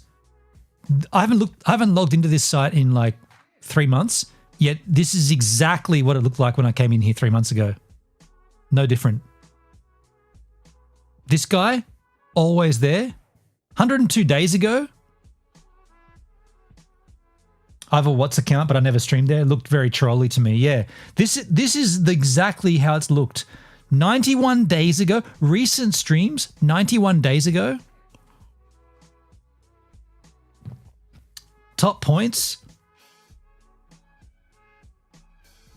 I haven't logged into this site in like 3 months, yet this is exactly what it looked like when I came in here 3 months ago. No different. This guy, always there. 102 days ago, I have a Watts account, but I never streamed there. It looked very trolly to me. Yeah, this is exactly how it's looked. 91 days ago, recent streams, 91 days ago. Top points.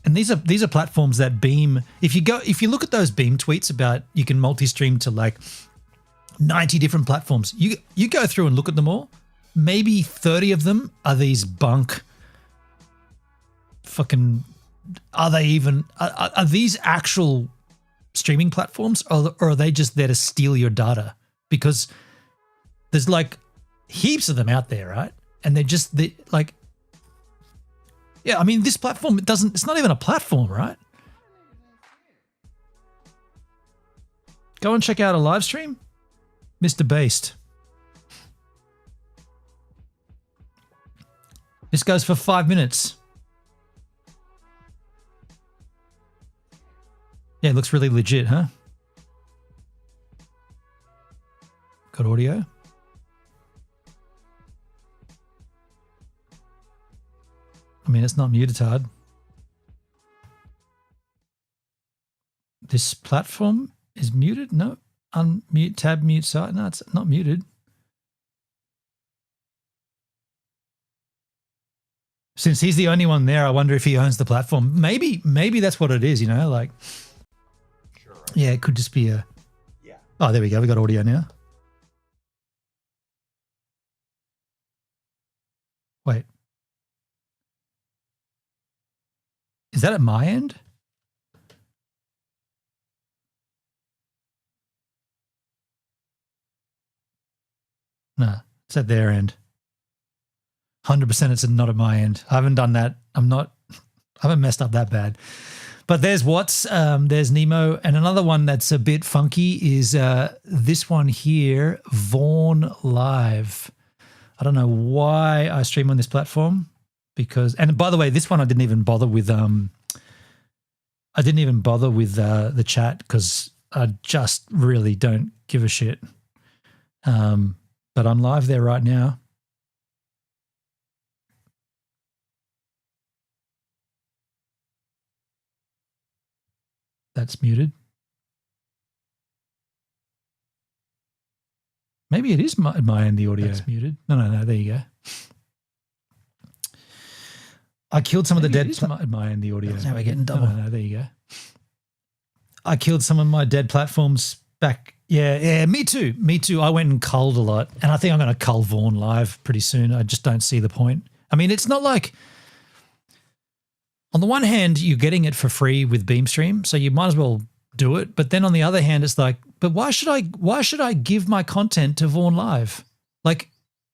And these are platforms that beam. If you look at those beam tweets about you can multi-stream to like 90 different platforms, you go through and look at them all. Maybe 30 of them are these bunk fucking, are these actual streaming platforms, or are they just there to steal your data? Because there's like heaps of them out there, right? And yeah, I mean, this platform, it's not even a platform, right? Go and check out a live stream. Mr. Based. This goes for 5 minutes. Yeah, it looks really legit, huh? Got audio. I mean, it's not muted hard. This platform is muted? No. Unmute, tab, mute site. No, it's not muted. Since he's the only one there, I wonder if he owns the platform. Maybe that's what it is, you know, like. Sure, right. Yeah, it could just be a. Yeah. Oh, there we go. We got audio now. Wait. Is that at my end? No, it's at their end. 100% it's not at my end. I haven't done that. I haven't messed up that bad. But there's there's Nemo, and another one that's a bit funky is this one here, Vaughn Live. I don't know why I stream on this platform and by the way, this one I didn't even bother with the chat because I just really don't give a shit. But I'm live there right now. That's muted. Maybe it is my end, the audio. That's muted. No, there you go. I killed some of the dead. My end, the audio. Now we're getting double. No, there you go. I killed some of my dead platforms back. Yeah, me too. I went and culled a lot, and I think I'm going to cull Vaughn Live pretty soon. I just don't see the point. I mean, it's not like, on the one hand, you're getting it for free with Beamstream, so you might as well do it. But then on the other hand, it's like, but why should I give my content to Vaughn Live? Like,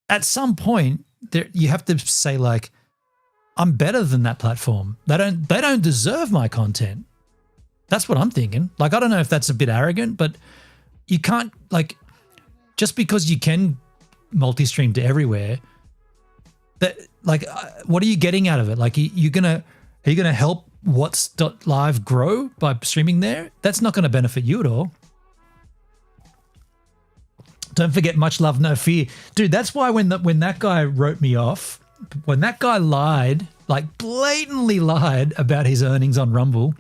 at some point, you have to say like, I'm better than that platform. They don't deserve my content. That's what I'm thinking. Like, I don't know if that's a bit arrogant, but you can't, like, just because you can multi-stream to everywhere, that, like, what are you getting out of it? Like, are you gonna help What's.live grow by streaming there? That's not going to benefit you at all. Don't forget, much love, no fear. Dude, that's why when that guy wrote me off, when that guy lied, like blatantly lied about his earnings on Rumble,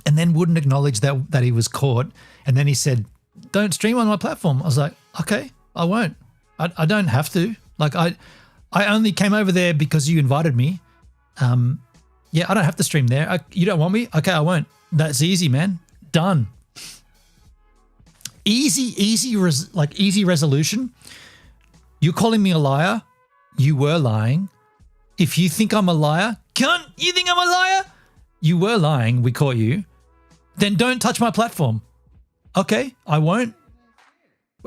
and then wouldn't acknowledge that he was caught, and then he said, don't stream on my platform. I was like, okay, I won't. I don't have to. Like, I only came over there because you invited me. Yeah, I don't have to stream there. You don't want me? Okay, I won't. That's easy, man. Done. Easy resolution. You're calling me a liar. You were lying. If you think I'm a liar, cunt, you think I'm a liar? You were lying. We caught you. Then don't touch my platform. Okay, I won't.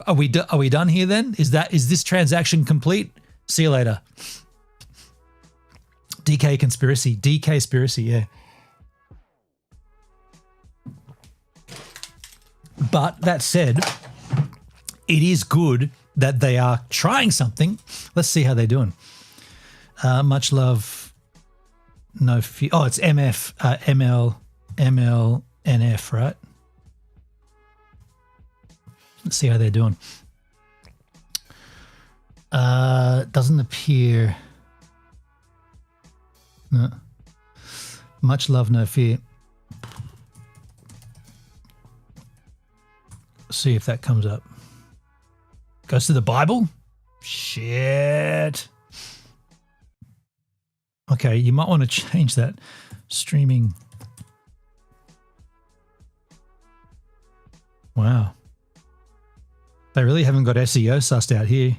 Are we done here then? Is this transaction complete? See you later. DK conspiracy, yeah. But that said, it is good that they are trying something. Let's see how they're doing. Much love, no fear. Oh, it's MF, ML, NF, right? Let's see how they're doing. Doesn't appear. No. Much love, no fear. See if that comes up. Goes to the Bible? Shit. Okay, you might want to change that. Streaming. Wow. They really haven't got SEO sussed out here.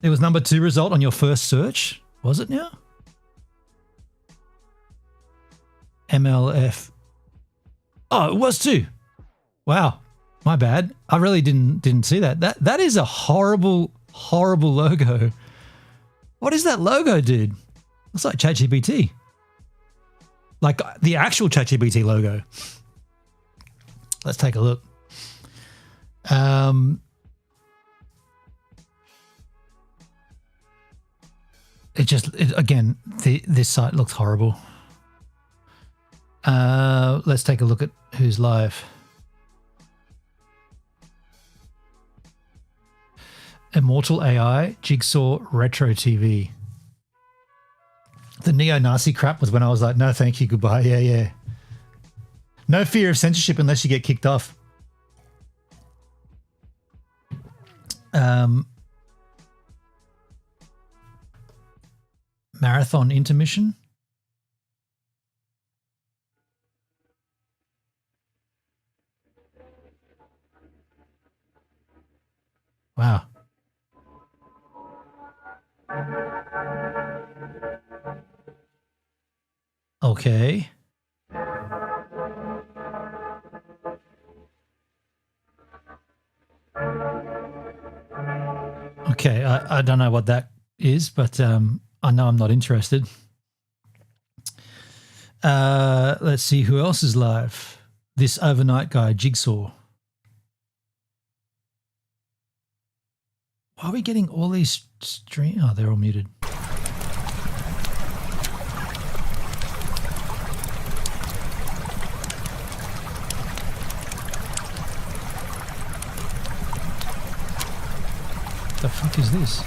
It was number 2 result on your first search. Was it now? MLF. Oh, it was too. Wow. My bad. I really didn't see that. That is a horrible logo. What is that logo, dude? Looks like ChatGPT. Like the actual ChatGPT logo. Let's take a look. Again, this site looks horrible. Let's take a look at who's live. Immortal AI, Jigsaw, Retro TV. The neo-Nazi crap was when I was like, no, thank you, goodbye. Yeah. No fear of censorship unless you get kicked off. Marathon intermission. Wow. Okay. Okay, I don't know what that is, but I know I'm not interested. Let's see who else is live. This overnight guy, Jigsaw. Why are we getting all these stream? Oh, they're all muted. The fuck is this?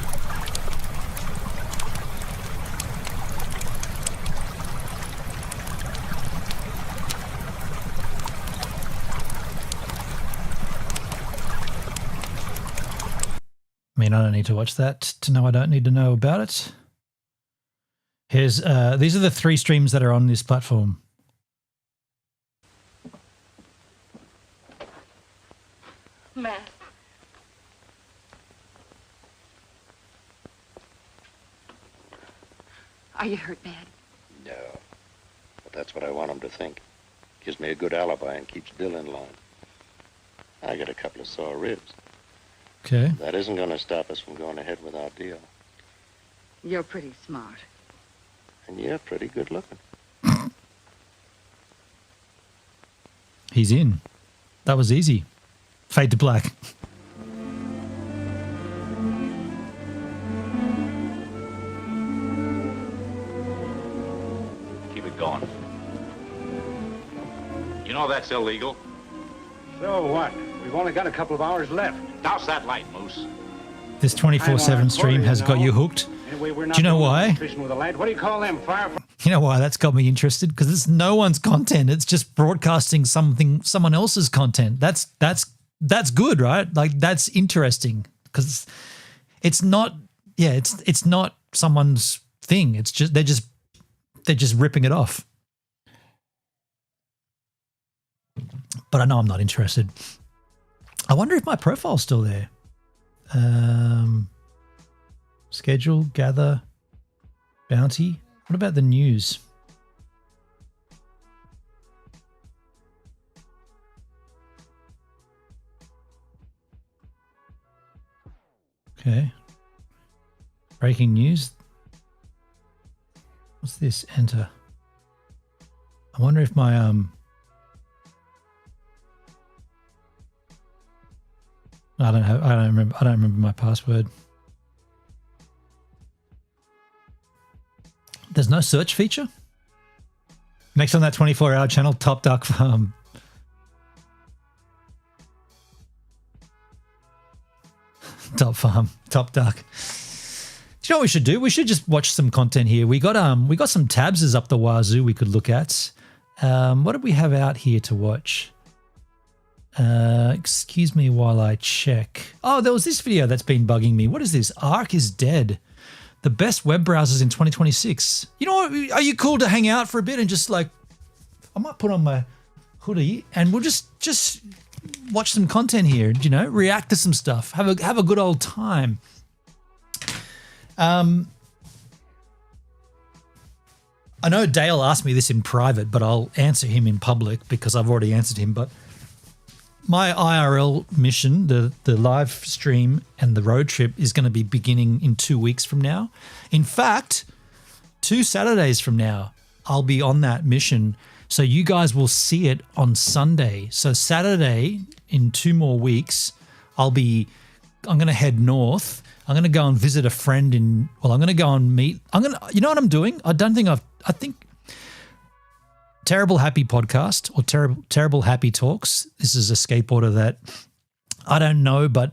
I mean, I don't need to watch that to know I don't need to know about it. Here's these are the 3 streams that are on this platform. Matt. Are you hurt bad? No, but that's what I want him to think. Gives me a good alibi and keeps Bill in line. I got a couple of sore ribs. Okay. That isn't going to stop us from going ahead with our deal. You're pretty smart. And you're pretty good looking. He's in. That was easy. Fade to black. Keep it going. You know that's illegal. So what? We've only got a couple of hours left. Douse that light, Moose. This 24/7 stream has got you hooked. Anyway, we're not Do you know why? fishing with a light. What do you call them? You know why that's got me interested? Because it's no one's content. It's just broadcasting someone else's content. That's good, right? Like that's interesting because it's not. Yeah, it's not someone's thing. It's just they're just ripping it off. But I know I'm not interested. I wonder if my profile's still there. Schedule, gather, bounty. What about the news? Okay. Breaking news. What's this? Enter. I wonder if my I don't remember my password. There's no search feature? Next on that 24-hour channel, Top Duck Farm. Top Duck. Do you know what we should do? We should just watch some content here. We got some tabs up the wazoo we could look at. What did we have out here to watch? Excuse me while I check. Oh, there was this video that's been bugging me. What is this? Arc is dead. The best web browsers in 2026. You know what? Are you cool to hang out for a bit and just like, I might put on my hoodie and we'll just watch some content here, you know, react to some stuff, have a good old time. I know Dale asked me this in private, but I'll answer him in public because I've already answered him. But my IRL mission, the live stream and the road trip is going to be beginning in 2 weeks from now. In fact, 2 Saturdays from now, I'll be on that mission. So you guys will see it on Sunday. So Saturday in 2 more weeks, I'm going to head north. I'm going to go and visit a friend I'm going to go and meet. You know what I'm doing? I think Terrible Happy Podcast or Terrible Happy Talks. This is a skateboarder that I don't know, but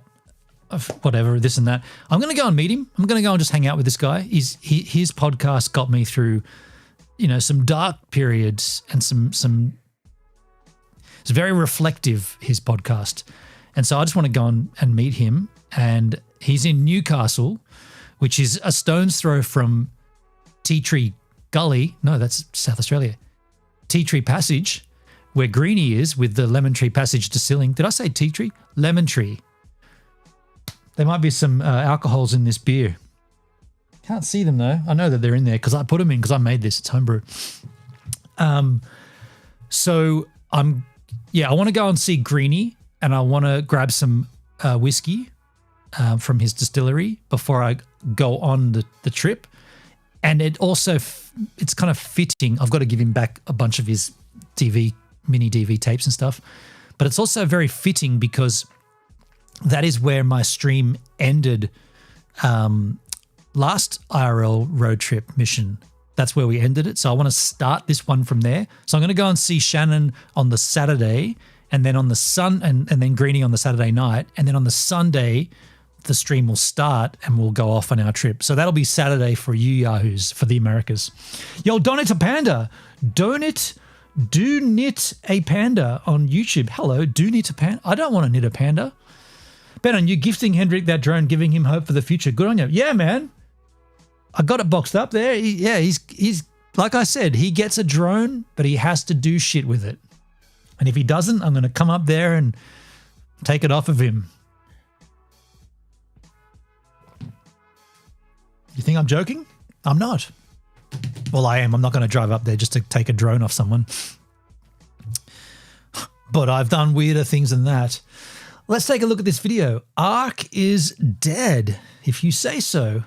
whatever, this and that. I'm going to go and meet him. I'm going to go and just hang out with this guy. His podcast got me through, you know, some dark periods and some It's very reflective, his podcast. And so I just want to go and meet him. And he's in Newcastle, which is a stone's throw from Tea Tree Gully. No, that's South Australia. Tea Tree Passage, where Greenie is with the Lemon Tree Passage Distilling. Did I say Tea Tree? Lemon Tree. There might be some alcohols in this beer. Can't see them though. I know that they're in there because I put them in because I made this. It's homebrew. So I want to go and see Greenie, and I want to grab some whiskey from his distillery before I go on the trip. And it also, it's kind of fitting. I've got to give him back a bunch of his mini DV tapes and stuff. But it's also very fitting because that is where my stream ended last IRL road trip mission. That's where we ended it. So I want to start this one from there. So I'm going to go and see Shannon on the Saturday, and then on the and then Greenie on the Saturday night. And then on the Sunday, the stream will start and we'll go off on our trip. So that'll be Saturday for you yahoos, for the Americas. Yo, Donit a Panda. Do knit a panda on YouTube. Hello, do knit a panda. I don't want to knit a panda. Ben, you gifting Hendrik that drone, giving him hope for the future. Good on you. Yeah, man. I got it boxed up there. He's like I said, he gets a drone, but he has to do shit with it. And if he doesn't, I'm going to come up there and take it off of him. You think I'm joking? I'm not. Well, I am. I'm not going to drive up there just to take a drone off someone. But I've done weirder things than that. Let's take a look at this video. Arc is dead, if you say so.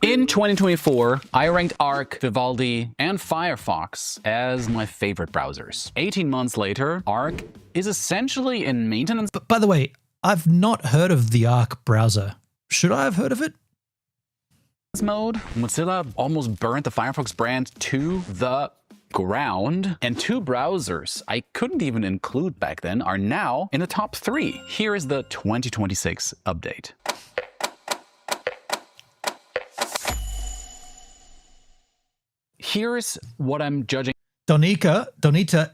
In 2024, I ranked Arc, Vivaldi, and Firefox as my favorite browsers. 18 months later, Arc is essentially in maintenance. But by the way, I've not heard of the Arc browser. Should I have heard of it? Mode. Mozilla almost burnt the Firefox brand to the ground, and two browsers I couldn't even include back then are now in the top 3. Here is the 2026 update. Here's what I'm judging. Donita,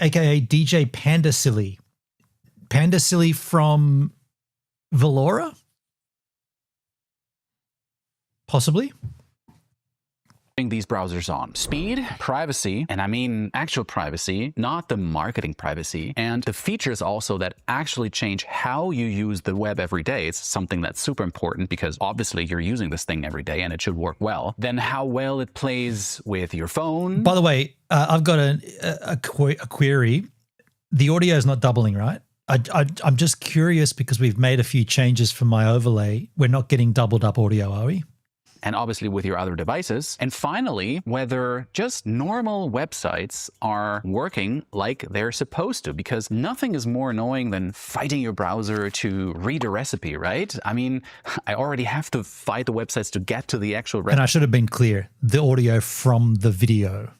aka DJ Panda Silly. Panda Silly from Valora? Possibly. These browsers on speed, privacy, and I mean actual privacy, not the marketing privacy, and the features also that actually change how you use the web every day. It's something that's super important because obviously you're using this thing every day and it should work well. Then how well it plays with your phone. By the way, I've got a query. The audio is not doubling, right? I'm just curious because we've made a few changes for my overlay. We're not getting doubled up audio, are we? And obviously with your other devices. And finally, whether just normal websites are working like they're supposed to, because nothing is more annoying than fighting your browser to read a recipe, right? I mean, I already have to fight the websites to get to the actual recipe. And I should have been clear, the audio from the video.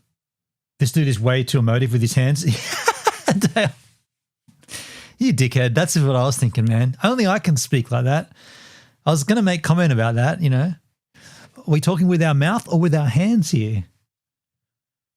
This dude is way too emotive with his hands. You dickhead. That's what I was thinking, man. Only I can speak like that. I was going to make comment about that, you know. Are we talking with our mouth or with our hands here?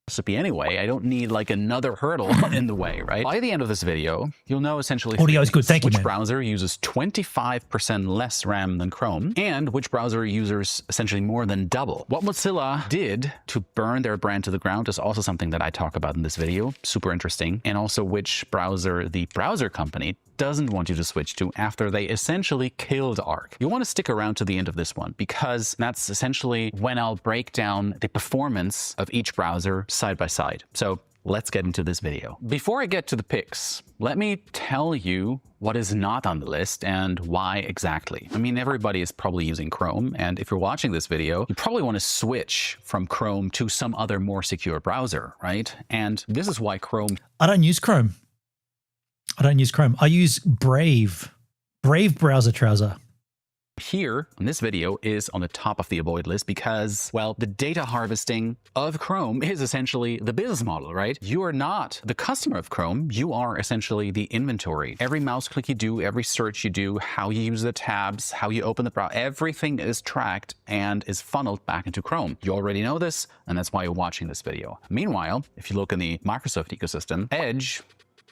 Recipe anyway. I don't need like another hurdle in the way, right? By the end of this video, you'll know essentially audio is good. Thank you, which man. browser uses 25% less RAM than Chrome, and which browser uses essentially more than double. What Mozilla did to burn their brand to the ground is also something that I talk about in this video. Super interesting. And also which browser the browser company doesn't want you to switch to after they essentially killed Arc. You want to stick around to the end of this one because that's essentially when I'll break down the performance of each browser side by side. So let's get into this video. Before I get to the picks, let me tell you what is not on the list and why exactly. I mean, everybody is probably using Chrome, and if you're watching this video, you probably want to switch from Chrome to some other more secure browser, right? And this is why Chrome... I don't use Chrome. I use Brave browser trouser. Here on this video is on the top of the avoid list because, well, the data harvesting of Chrome is essentially the business model, right? You are not the customer of Chrome. You are essentially the inventory. Every mouse click you do, every search you do, how you use the tabs, how you open the browser, everything is tracked and is funneled back into Chrome. You already know this, and that's why you're watching this video. Meanwhile, if you look in the Microsoft ecosystem, Edge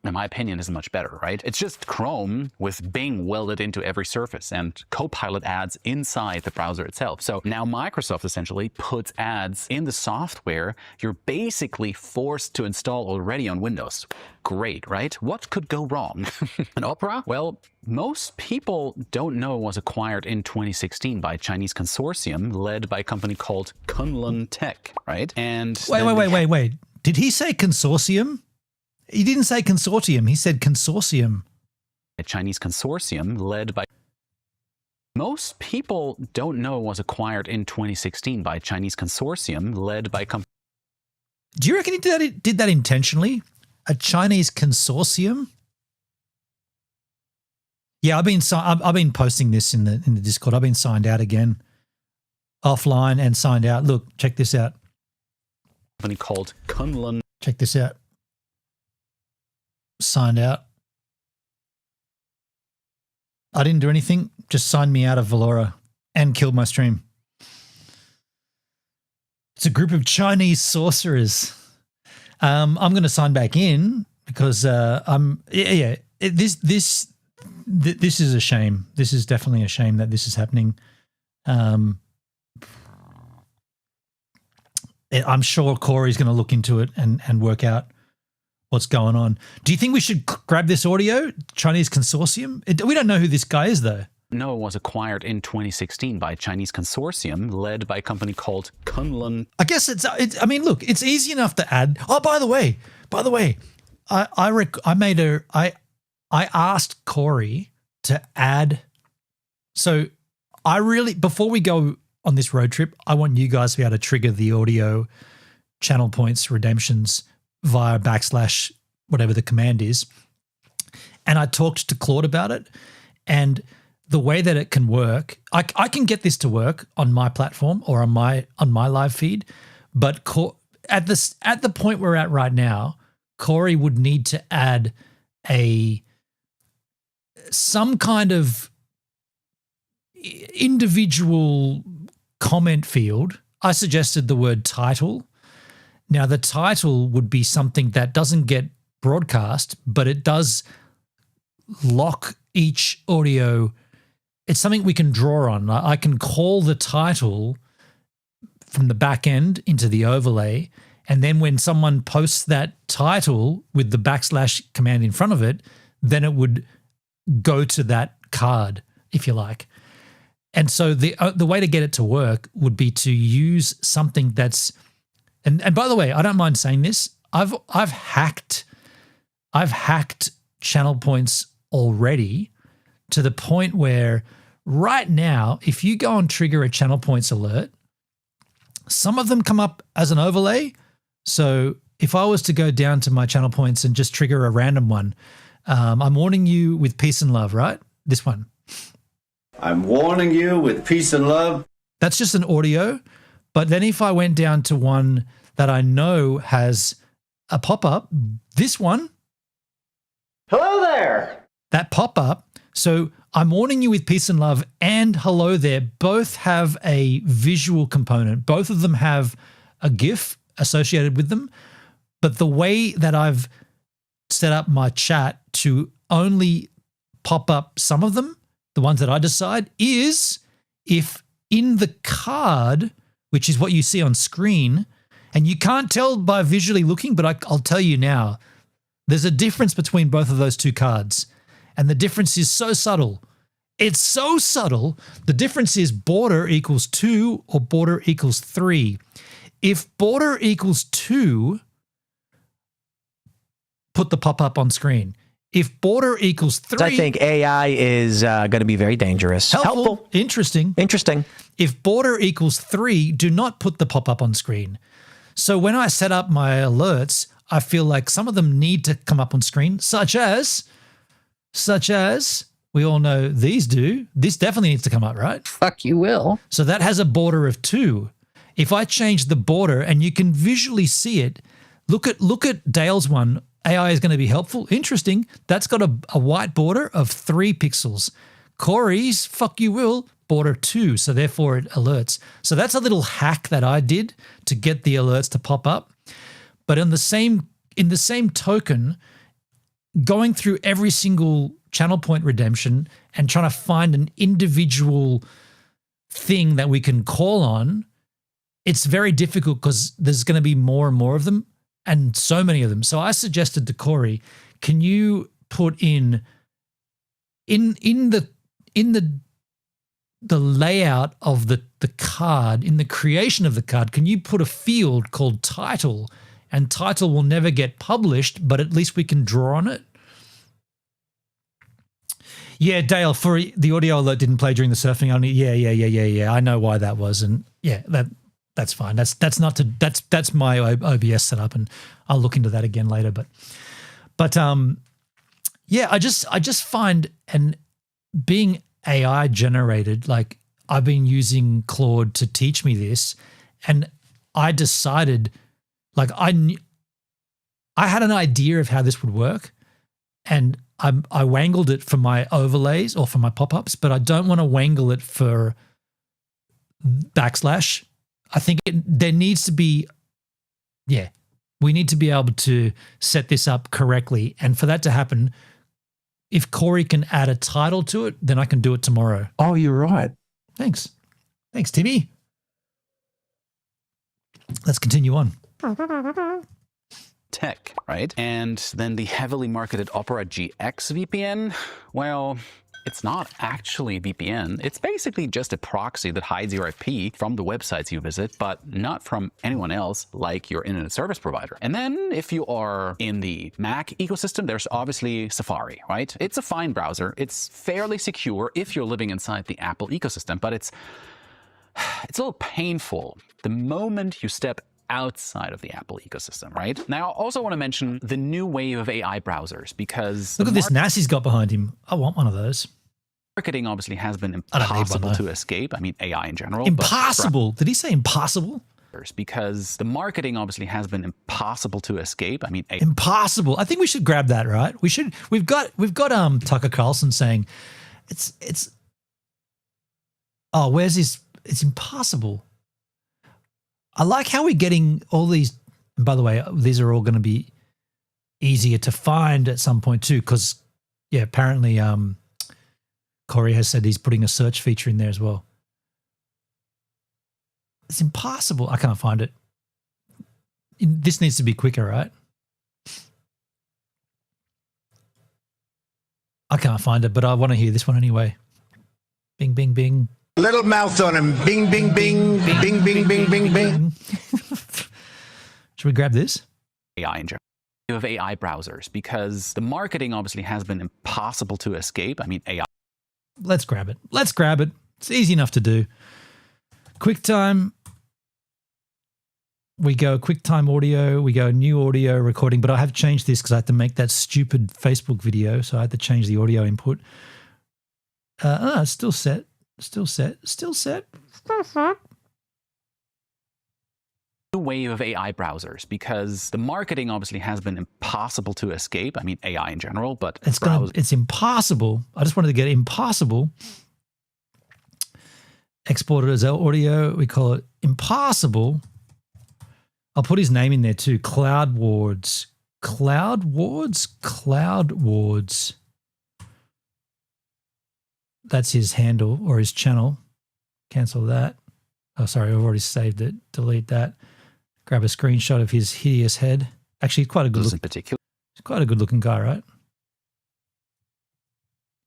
in my opinion, is much better, right? It's just Chrome with Bing welded into every surface and Copilot ads inside the browser itself. So now Microsoft essentially puts ads in the software you're basically forced to install already on Windows. Great, right? What could go wrong? And Opera? Well, most people don't know it was acquired in 2016 by a Chinese consortium led by a company called Kunlun Tech, right? And Wait. Did he say consortium? He didn't say consortium. He said consortium. A Chinese consortium led by... Most people don't know it was acquired in 2016 by a Chinese consortium led by a company... Do you reckon he did that intentionally? A Chinese consortium? Yeah, I've been posting this in the Discord. I've been signed out again, offline and signed out. Look, check this out. Company called Kunlun. Check this out. Signed out. I didn't do anything. Just signed me out of Valora and killed my stream. It's a group of Chinese sorcerers. I'm going to sign back in because this is a shame. This is definitely a shame that this is happening. I'm sure Corey's going to look into it and work out what's going on. Do you think we should grab this audio, Chinese consortium? We don't know who this guy is, though. No, it was acquired in 2016 by a Chinese consortium led by a company called Kunlun. I guess I mean, look, it's easy enough to add. Oh, by the way, I asked Corey to add. So before we go on this road trip, I want you guys to be able to trigger the audio channel points redemptions via / whatever the command is. And I talked to Claude about it, and the way that it can work, I can get this to work on my platform or on my live feed, but at the point we're at right now, Corey would need to add some kind of individual comment field. I suggested the word title. Now, the title would be something that doesn't get broadcast, but it does lock each audio. It's something we can draw on. I can call the title from the back end into the overlay, and then when someone posts that title with the / command in front of it, then it would go to that card, if you like. And so the way to get it to work would be to use something that's and by the way, I don't mind saying this. I've hacked channel points already to the point where right now, if you go and trigger a channel points alert, some of them come up as an overlay. So if I was to go down to my channel points and just trigger a random one, I'm warning you with peace and love, right? This one. I'm warning you with peace and love. That's just an audio. But then if I went down to one that I know has a pop-up, this one. Hello there. That pop-up. So I'm warning you with peace and love and hello there both have a visual component. Both of them have a GIF associated with them. But the way that I've set up my chat to only pop up some of them, the ones that I decide, is if in the card, which is what you see on screen, and you can't tell by visually looking, but I'll tell you now, there's a difference between both of those two cards. And the difference is so subtle. It's so subtle. The difference is border equals 2 or border equals 3. If border equals 2, put the pop-up on screen. If border equals 3... I think AI is going to be very dangerous. Helpful. Interesting. If border equals 3, do not put the pop-up on screen. So when I set up my alerts, I feel like some of them need to come up on screen, such as we all know these do. This definitely needs to come up, right? Fuck you will. So that has a border of 2. If I change the border and you can visually see it, look at Dale's one. AI is going to be helpful. Interesting. That's got a white border of 3 pixels. Corey's, fuck you will, border 2. So therefore it alerts. So that's a little hack that I did to get the alerts to pop up. But in the same token, going through every single channel point redemption and trying to find an individual thing that we can call on, it's very difficult because there's going to be more and more of them and so many of them. So I suggested to Corey, can you put in the layout of the card, in the creation of the card, can you put a field called title? And title will never get published, but at least we can draw on it. Yeah, Dale, for the audio alert didn't play during the surfing only. Yeah. I know why that was, and yeah, that's fine. That's my OBS setup, and I'll look into that again later. But yeah, I just find, and being AI generated, like I've been using Claude to teach me this, and I decided, like I had an idea of how this would work, and I wangled it for my overlays or for my pop-ups, but I don't want to wangle it for backslash. I think there needs to be, yeah, we need to be able to set this up correctly. And for that to happen, if Corey can add a title to it, then I can do it tomorrow. Oh, you're right. Thanks. Thanks, Timmy. Let's continue on. Tech, right? And then the heavily marketed Opera GX VPN, well, it's not actually a VPN. It's basically just a proxy that hides your IP from the websites you visit, but not from anyone else like your internet service provider. And then if you are in the Mac ecosystem, there's obviously Safari, right? It's a fine browser. It's fairly secure if you're living inside the Apple ecosystem, but it's a little painful the moment you step outside of the Apple ecosystem, right? Now, I also want to mention the new wave of AI browsers, because look at this NAS he's got behind him. I want one of those. Marketing obviously has been impossible to escape. I mean, AI in general. Impossible. Did he say impossible? Because the marketing obviously has been impossible to escape. I mean, impossible. I think we should grab that, right? We should. We've got Tucker Carlson saying it's. Oh, where's this? It's impossible. I like how we're getting all these. And by the way, these are all going to be easier to find at some point too, because yeah, apparently Corey has said he's putting a search feature in there as well. It's impossible. I can't find it. This needs to be quicker, right? I can't find it, but I want to hear this one anyway. Bing, bing, bing. Little mouth on him. Bing, bing, bing. Bing, bing, bing, bing, bing. Should we grab this? AI in general. Of AI browsers, because the marketing obviously has been impossible to escape. I mean, AI. Let's grab it. Let's grab it. It's easy enough to do. QuickTime. We go QuickTime audio. We go new audio recording, but I have changed this because I had to make that stupid Facebook video, so I had to change the audio input. It's still set. Still set. Still set. Still set. New wave of AI browsers, because the marketing obviously has been impossible to escape. I mean, AI in general, but it's impossible. I just wanted to get impossible. Exported as audio. We call it impossible. I'll put his name in there too. Cloud Wards. Cloud Wards? Cloud Wards. That's his handle or his channel. Cancel that. Oh, sorry, I've already saved it. Delete that. Grab a screenshot of his hideous head. Actually, quite a good look. He's quite a good looking guy, right?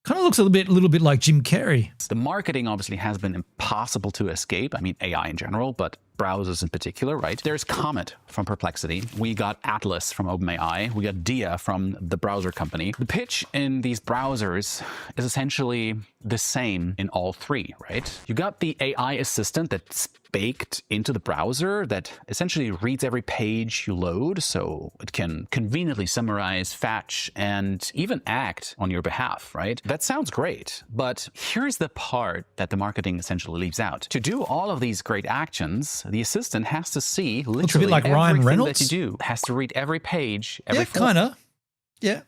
Kind of looks a little bit like Jim Carrey. The marketing obviously has been impossible to escape. I mean, AI in general, but browsers in particular, right? There's Comet from Perplexity. We got Atlas from OpenAI. We got Dia from the browser company. The pitch in these browsers is essentially the same in all three, right? You got the AI assistant that's baked into the browser that essentially reads every page you load, so it can conveniently summarize, fetch, and even act on your behalf, right? That sounds great, but here's the part that the marketing essentially leaves out. To do all of these great actions, the assistant has to see literally like Ryan everything Reynolds that you do. Has to read every page, every kind of. Yeah.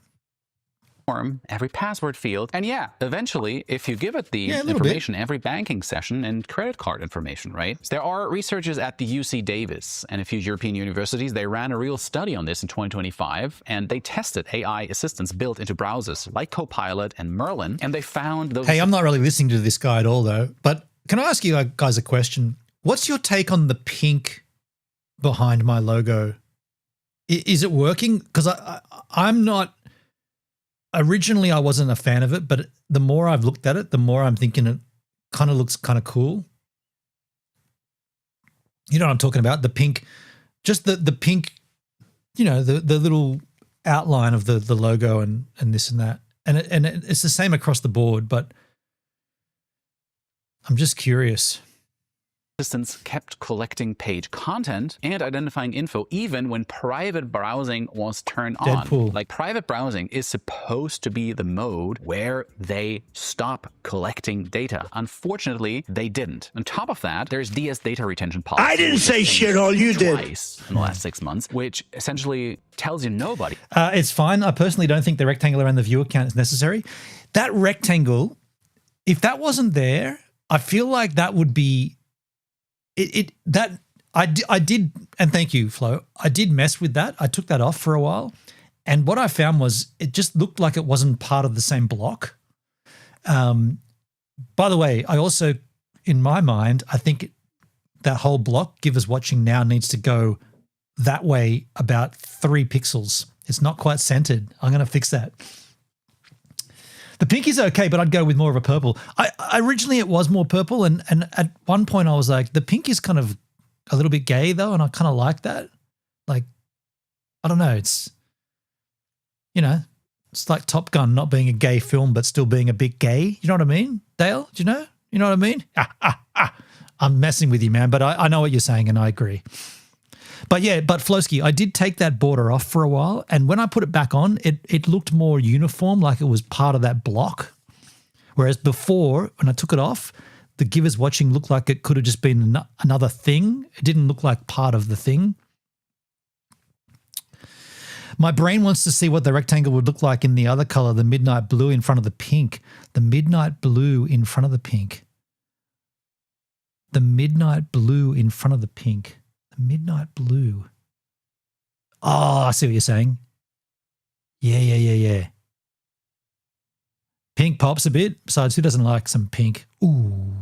every password field, and yeah, eventually, if you give it the information, every banking session and credit card information, right? There are researchers at the UC Davis and a few European universities. They ran a real study on this in 2025, and they tested AI assistants built into browsers like Copilot and Merlin, and they found those... Hey, I'm not really listening to this guy at all, though, but can I ask you guys a question? What's your take on the pink behind my logo? Is it working? Because I'm not... Originally, I wasn't a fan of it, but the more I've looked at it, the more I'm thinking it kind of looks kind of cool. You know what I'm talking about? The pink, just the pink, you know, the little outline of the logo and this and that. And it's the same across the board, but I'm just curious. Assistants kept collecting page content and identifying info even when private browsing was turned on. Like, private browsing is supposed to be the mode where they stop collecting data. Unfortunately, they didn't. On top of that, there's DS data retention policy. I didn't say shit, all you did. Twice in the last 6 months, which essentially tells you nobody. It's fine. I personally don't think the rectangle around the viewer count is necessary. That rectangle, if that wasn't there, I feel like that would be... I did, and thank you, Flo. I did mess with that. I took that off for a while, and what I found was it just looked like it wasn't part of the same block. By the way, I also, in my mind, I think that whole block, Givers Watching Now, needs to go that way about 3 pixels. It's not quite centered. I'm going to fix that. The pink is okay, but I'd go with more of a purple. Originally it was more purple, and at one point I was like, the pink is kind of a little bit gay though, and I kind of like that. Like, I don't know, it's, you know, it's like Top Gun not being a gay film but still being a bit gay. You know what I mean, Dale? Do you know? You know what I mean? I'm messing with you, man, but I know what you're saying and I agree. But yeah, but Flowski, I did take that border off for a while, and when I put it back on, it looked more uniform, like it was part of that block. Whereas before, when I took it off, the Givers Watching looked like it could have just been another thing. It didn't look like part of the thing. My brain wants to see what the rectangle would look like in the other color, the midnight blue in front of the pink. The midnight blue in front of the pink. The midnight blue in front of the pink. The midnight blue. Oh, I see what you're saying. Yeah. Pink pops a bit. Besides, who doesn't like some pink? Ooh.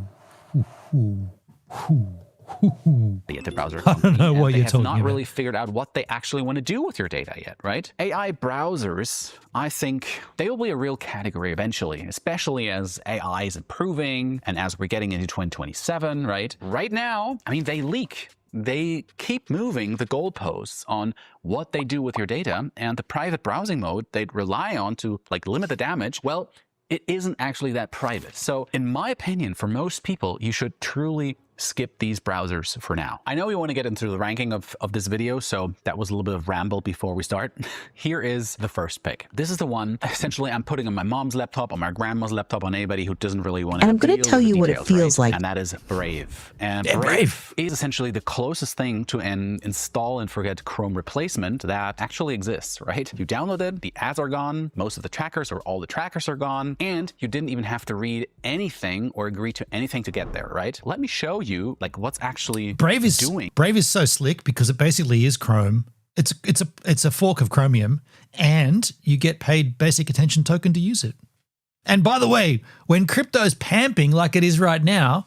At the browser. I don't know what you're talking about. They have not really figured out what they actually want to do with your data yet, right? AI browsers, I think they will be a real category eventually, especially as AI is improving and as we're getting into 2027, right? Right now, I mean, they leak. They keep moving the goalposts on what they do with your data, and the private browsing mode they'd rely on to like limit the damage, well, it isn't actually that private. So in my opinion, for most people, you should truly skip these browsers for now. I know we want to get into the ranking of this video, so that was a little bit of ramble before we start. Here is the first pick. This is the one essentially I'm putting on my mom's laptop, on my grandma's laptop, on anybody who doesn't really want to. And I'm going to tell you what it feels like. And that is Brave. And Brave is essentially the closest thing to an install and forget Chrome replacement that actually exists, right? You download it, the ads are gone, most of the trackers or all the trackers are gone, and you didn't even have to read anything or agree to anything to get there, right? Let me show you like what's actually doing. Brave is so slick because it basically is Chrome. It's a fork of Chromium, and you get paid basic attention token to use it. And by the way, when crypto's pamping like it is right now,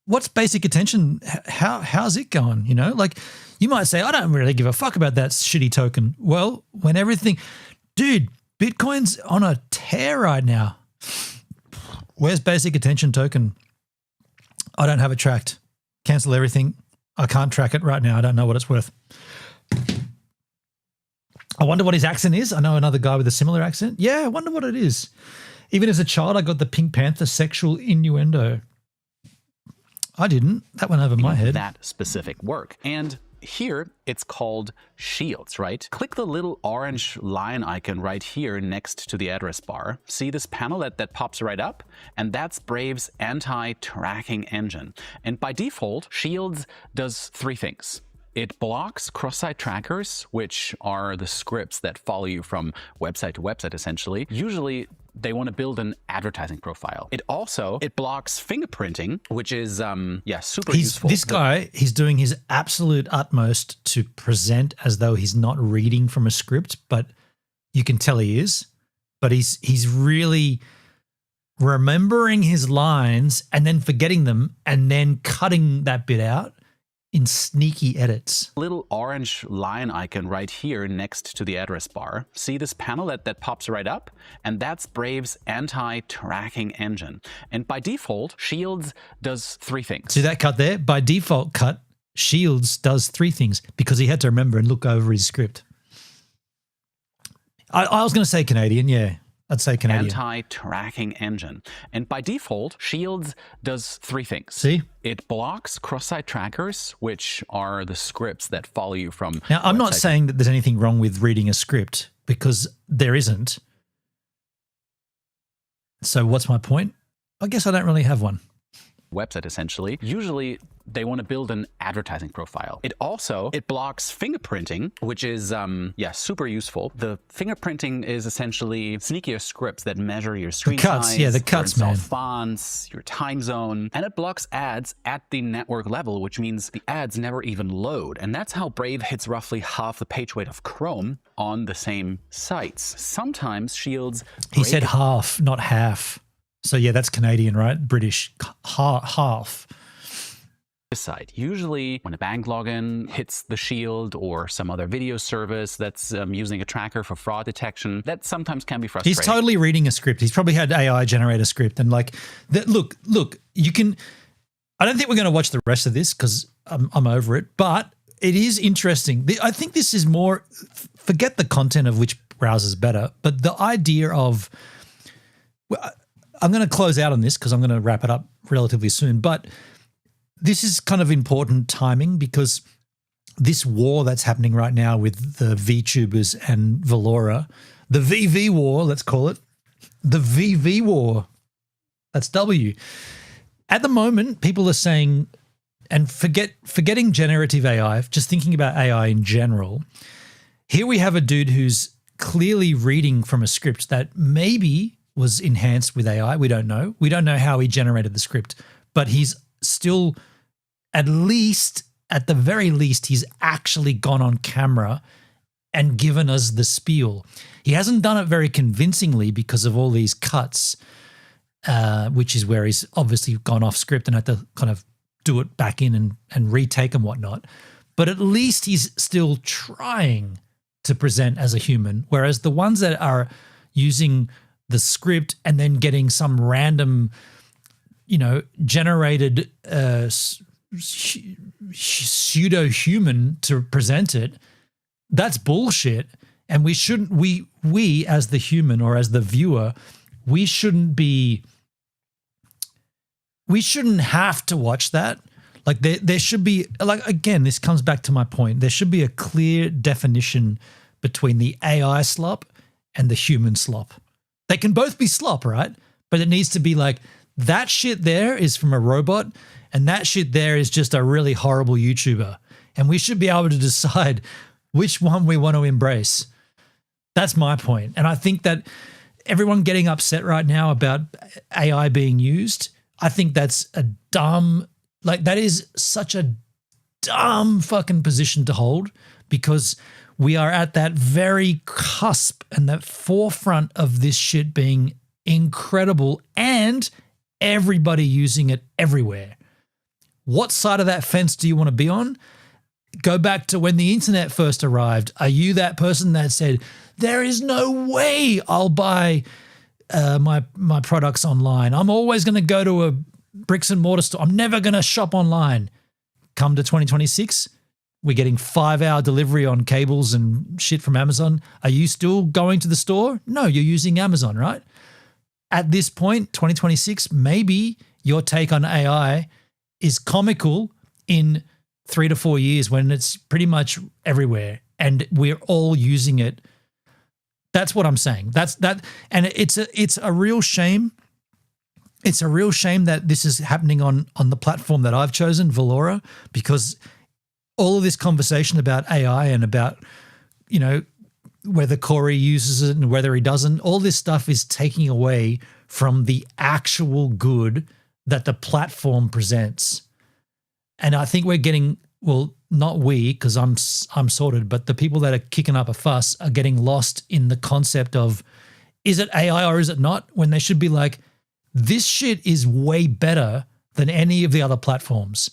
what's basic attention? How's it going? You know, like you might say, I don't really give a fuck about that shitty token. Well, when everything, dude, Bitcoin's on a tear right now. Where's basic attention token? I don't have it tracked. Cancel everything. I can't track it right now. I don't know what it's worth. I wonder what his accent is. I know another guy with a similar accent. Yeah, I wonder what it is. Even as a child, I got the Pink Panther sexual innuendo. I didn't. That went over my head. That specific work. And here it's called Shields, right? Click the little orange lion icon right here next to the address bar. See this panel that pops right up? And that's Brave's anti-tracking engine. And by default, Shields does 3 things. it blocks cross-site trackers, which are the scripts that follow you from website to website, essentially. Usually, they want to build an advertising profile. It blocks fingerprinting, which is, super useful. This guy, he's doing his absolute utmost to present as though he's not reading from a script, but you can tell he is. But he's really remembering his lines and then forgetting them and then cutting that bit out in sneaky edits. Little orange line icon right here next to the address bar. See this panel that pops right up? And that's Brave's anti-tracking engine. And by default, Shields does 3 things. See that cut there? By default cut, Shields does 3 things because he had to remember and look over his script. I was going to say Canadian, yeah. I'd say Canadian. Anti-tracking engine. And by default, Shields does 3 things. See? It blocks cross-site trackers, which are the scripts that follow you from... Now, I'm not saying that there's anything wrong with reading a script because there isn't. So what's my point? I guess I don't really have one. Website, essentially. Usually, they want to build an advertising profile. It blocks fingerprinting, which is, super useful. The fingerprinting is essentially sneakier scripts that measure your screen size, the cuts, your man. fonts, your time zone, and it blocks ads at the network level, which means the ads never even load. And that's how Brave hits roughly half the page weight of Chrome on the same sites. Sometimes Shields... He said half, not half. So yeah, that's Canadian, right? British, half. Site. Usually when a bank login hits the Shield or some other video service that's using a tracker for fraud detection, that sometimes can be frustrating. He's totally reading a script. He's probably had AI generate a script and like that. Look, you can, I don't think we're going to watch the rest of this because I'm over it, but it is interesting. I think this is more, forget the content of which browser's better, but the idea of, I'm going to close out on this because I'm going to wrap it up relatively soon, but this is kind of important timing because this war that's happening right now with the VTubers and Valora, the VV war, let's call it, the VV war, that's W. At the moment, people are saying, and forgetting generative AI, just thinking about AI in general, here we have a dude who's clearly reading from a script that maybe was enhanced with AI. We don't know. We don't know how he generated the script, but he's still, at the very least, he's actually gone on camera and given us the spiel. He hasn't done it very convincingly because of all these cuts, which is where he's obviously gone off script and had to kind of do it back in and retake and whatnot. But at least he's still trying to present as a human, whereas the ones that are using the script and then getting some random, generated pseudo-human to present it, that's bullshit. And we shouldn't, we as the human or as the viewer, we shouldn't have to watch that. Like there should be, like, again, this comes back to my point. There should be a clear definition between the AI slop and the human slop. They can both be slop, right? But it needs to be like, that shit there is from a robot and that shit there is just a really horrible YouTuber. And we should be able to decide which one we want to embrace. That's my point. And I think that everyone getting upset right now about AI being used, I think that's a dumb, like that is such a dumb fucking position to hold because we are at that very cusp and that forefront of this shit being incredible and everybody using it everywhere. What side of that fence do you want to be on? Go back to when the internet first arrived. Are you that person that said, there is no way I'll buy my products online. I'm always going to go to a bricks and mortar store. I'm never going to shop online. Come to 2026, we're getting 5-hour delivery on cables and shit from Amazon. Are you still going to the store? No, you're using Amazon, right? At this point, 2026, maybe your take on AI is comical in 3 to 4 years when it's pretty much everywhere and we're all using it. That's what I'm saying. And it's a real shame. It's a real shame that this is happening on the platform that I've chosen, Valora, because all of this conversation about AI and about, you know, whether Corey uses it and whether he doesn't, all this stuff is taking away from the actual good that the platform presents. And I think we're getting, well, not we, because I'm sorted, but the people that are kicking up a fuss are getting lost in the concept of, is it AI or is it not? When they should be like, this shit is way better than any of the other platforms,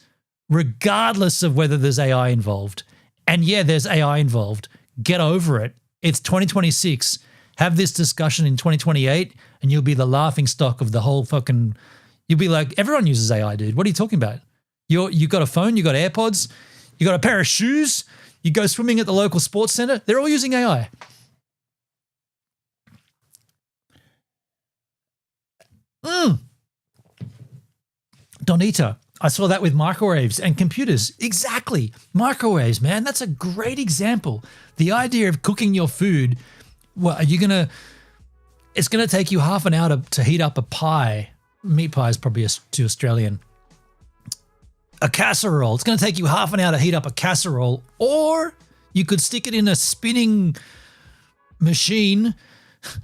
regardless of whether there's AI involved. And yeah, there's AI involved. Get over it. It's 2026. Have this discussion in 2028 and you'll be the laughing stock of the whole fucking, you'll be like, everyone uses AI, dude. What are you talking about? You got a phone, you got AirPods, you got a pair of shoes, you go swimming at the local sports center. They're all using AI. Donita, I saw that with microwaves and computers. Exactly. Microwaves, man. That's a great example. The idea of cooking your food, well, it's going to take you half an hour to heat up a pie. Meat pie is probably too Australian. A casserole. It's going to take you half an hour to heat up a casserole, or you could stick it in a spinning machine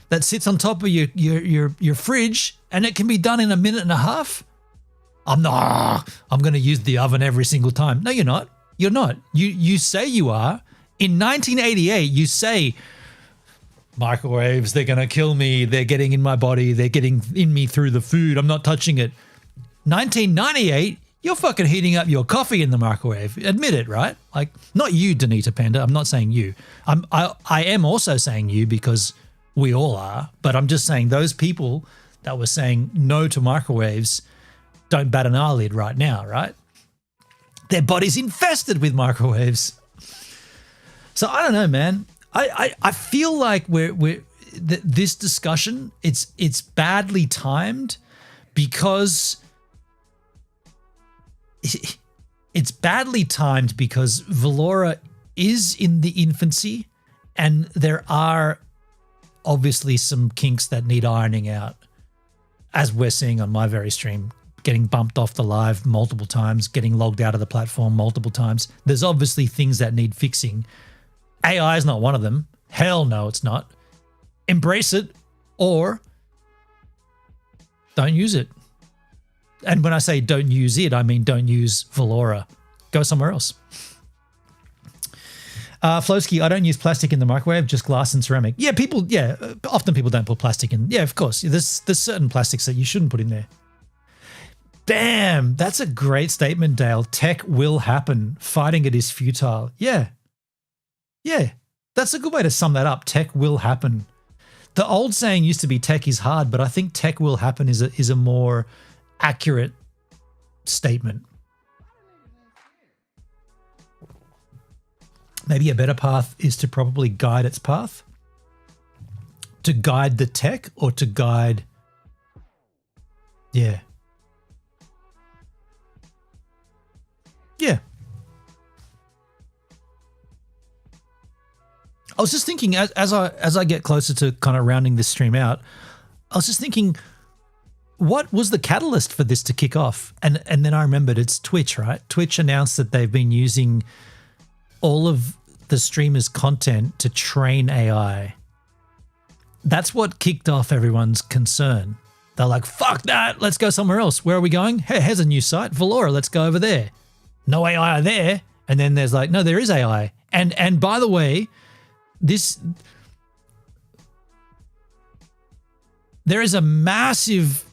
that sits on top of your fridge, and it can be done in a minute and a half. I'm going to use the oven every single time. No, you're not. You're not. You say you are. In 1988, you say, microwaves, they're going to kill me. They're getting in my body. They're getting in me through the food. I'm not touching it. 1998, you're fucking heating up your coffee in the microwave. Admit it, right? Like, not you, Donita Panda. I'm not saying you. I am also saying you because we all are. But I'm just saying those people that were saying no to microwaves don't bat an eyelid right now, right? Their body's infested with microwaves. So I don't know, man. I feel like this discussion, it's badly timed because Valora is in the infancy and there are obviously some kinks that need ironing out, as we're seeing on my very stream, getting bumped off the live multiple times, getting logged out of the platform multiple times. There's obviously things that need fixing. AI is not one of them. Hell no, it's not. Embrace it or don't use it. And when I say don't use it, I mean don't use Valora. Go somewhere else. Flowski, I don't use plastic in the microwave, just glass and ceramic. Yeah, often people don't put plastic in. Yeah, of course. There's certain plastics that you shouldn't put in there. Damn, that's a great statement, Dale. Tech will happen. Fighting it is futile. Yeah, that's a good way to sum that up. Tech will happen. The old saying used to be tech is hard, but I think tech will happen is a more accurate statement. Maybe a better path is to probably guide its path. To guide the tech or to guide... Yeah. I was just thinking as I get closer to kind of rounding this stream out, I was just thinking, what was the catalyst for this to kick off? And then I remembered it's Twitch, right? Twitch announced that they've been using all of the streamers' content to train AI. That's what kicked off everyone's concern. They're like, fuck that, let's go somewhere else. Where are we going? Hey, here's a new site, Valora, let's go over there. No AI there. And then there's like, no, there is AI. And by the way, there is a massive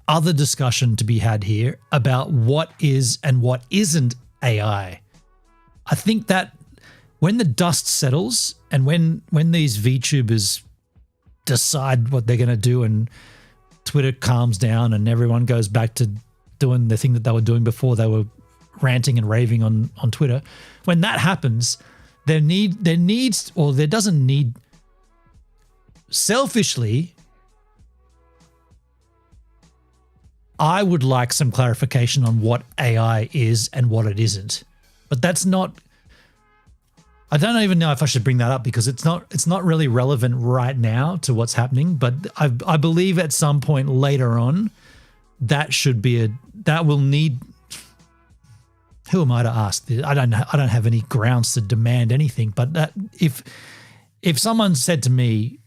other discussion to be had here about what is and what isn't AI. I think that when the dust settles and when these VTubers decide what they're going to do and Twitter calms down and everyone goes back to doing the thing that they were doing before they were ranting and raving on Twitter, when that happens, selfishly, I would like some clarification on what AI is and what it isn't. But that's not, I don't even know if I should bring that up because it's not really relevant right now to what's happening, but I believe at some point later on that will need who am I to ask? I don't have any grounds to demand anything. But that if someone said to me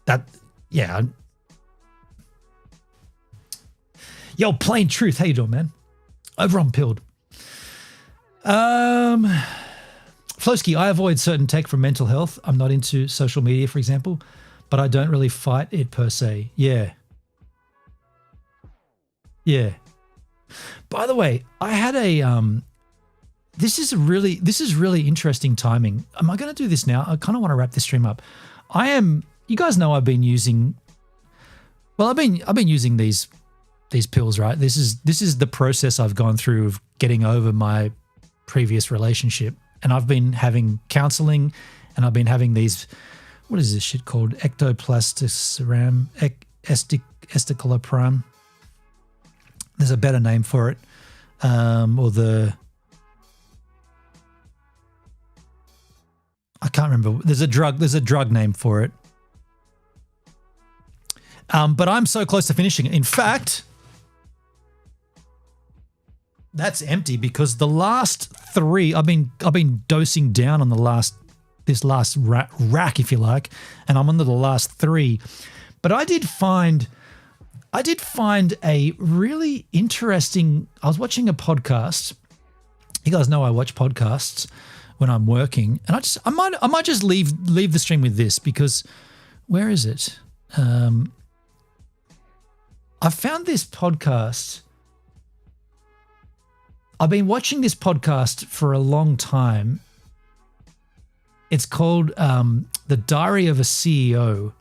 that, yeah, yo, plain truth. How you doing, man? Over on Pilled. Flowski, I avoid certain tech for mental health. I'm not into social media, for example, but I don't really fight it per se. Yeah. Yeah. By the way, I had a this is really interesting timing. Am I going to do this now? I kind of want to wrap this stream up. You guys know I've been using these pills, right? This is the process I've gone through of getting over my previous relationship. And I've been having counseling, and I've been having these, what is this shit called? Ectoplastic esticoloprime. There's a better name for it. I can't remember. There's a drug name for it. But I'm so close to finishing it. In fact, that's empty because the last 3 I've been dosing down on this last rack, if you like, and I'm on to the last 3. But I did find a really interesting. I was watching a podcast. You guys know I watch podcasts when I'm working, and I might just leave the stream with this because where is it? I found this podcast. I've been watching this podcast for a long time. It's called The Diary of a CEO.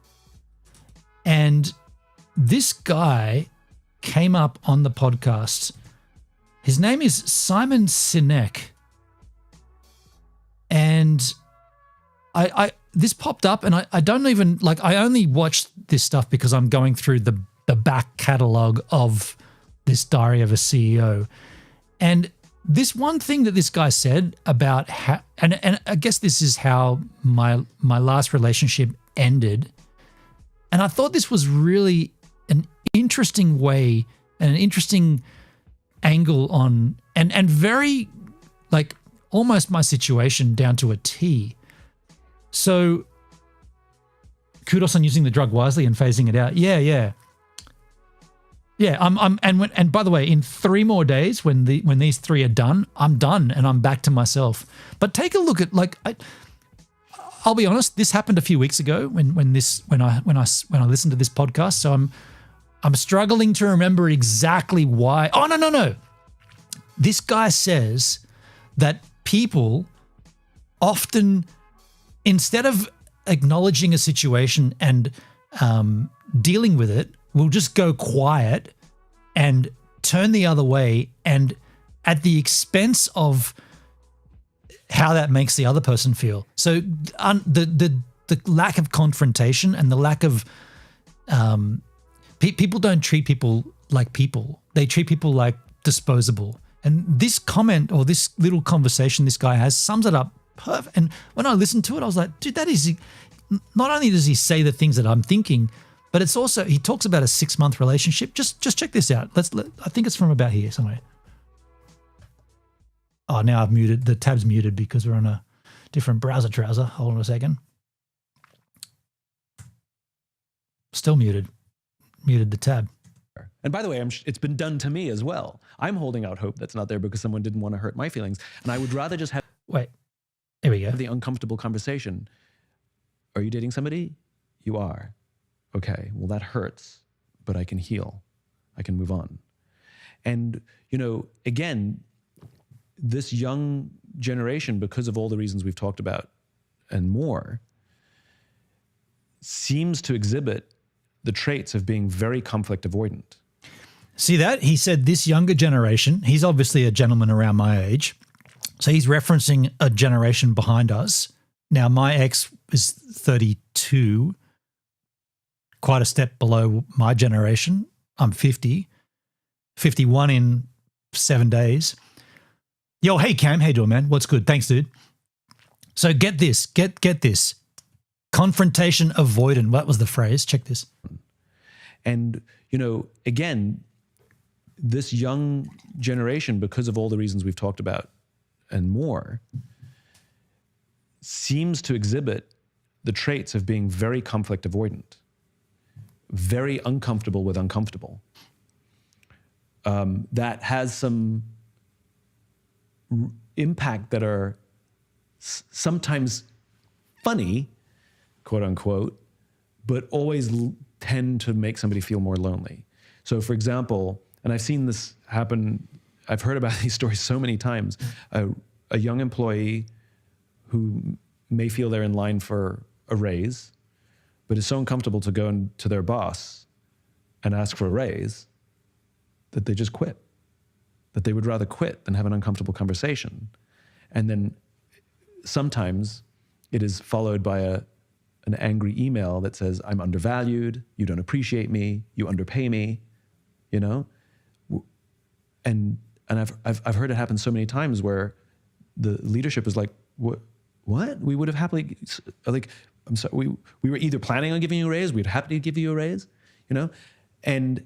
And this guy came up on the podcast. His name is Simon Sinek. And this popped up, and I don't even, like, I only watched this stuff because I'm going through the back catalogue of this Diary of a CEO. And this one thing that this guy said about how, and I guess this is how my last relationship ended. And I thought this was really an interesting way and an interesting angle on, and very, like, almost my situation down to a T. So kudos on using the drug wisely and phasing it out. Yeah. And by the way, in 3 more days, when these 3 are done, I'm done and I'm back to myself. But take a look at, like, I'll be honest, this happened a few weeks ago when I listened to this podcast. So I'm struggling to remember exactly why. Oh no. This guy says that people often, instead of acknowledging a situation and dealing with it, will just go quiet and turn the other way, and at the expense of how that makes the other person feel. So the lack of confrontation and the lack of people don't treat people like people. They treat people like disposable. And this comment or this little conversation this guy has sums it up perfect. And when I listened to it, I was like, dude, that is, not only does he say the things that I'm thinking, but it's also, he talks about a 6-month relationship. Just check this out. I think it's from about here somewhere. Oh, now I've muted. The tab's muted because we're on a different browser. Hold on a second. Still muted. Muted the tab. And by the way, it's been done to me as well. I'm holding out hope that's not there because someone didn't want to hurt my feelings. And I would rather just have... Wait, here we go. The uncomfortable conversation. Are you dating somebody? You are. Okay, well, that hurts, but I can heal. I can move on. And, again, this young generation, because of all the reasons we've talked about and more, seems to exhibit the traits of being very conflict avoidant. See that? He said this younger generation, he's obviously a gentleman around my age, so he's referencing a generation behind us. Now, my ex is 32, quite a step below my generation. I'm 50, 51 in 7 days. Yo, hey Cam, how you doing, man? What's good? Thanks, dude. So get this, get this. Confrontation avoidant. What was the phrase? Check this. And, again, this young generation, because of all the reasons we've talked about and more, seems to exhibit the traits of being very conflict avoidant, very uncomfortable with uncomfortable. That has some impact that are sometimes funny, quote unquote, but always tend to make somebody feel more lonely. So for example, and I've seen this happen, I've heard about these stories so many times, a young employee who may feel they're in line for a raise, but is so uncomfortable to go to their boss and ask for a raise that they just quit, that they would rather quit than have an uncomfortable conversation. And then sometimes it is followed by an angry email that says, I'm undervalued, you don't appreciate me, you underpay me, you know? And I've heard it happen so many times where the leadership is like, what? We would have happily, like, I'm sorry, we were either planning on giving you a raise, we'd happily give you a raise, you know? And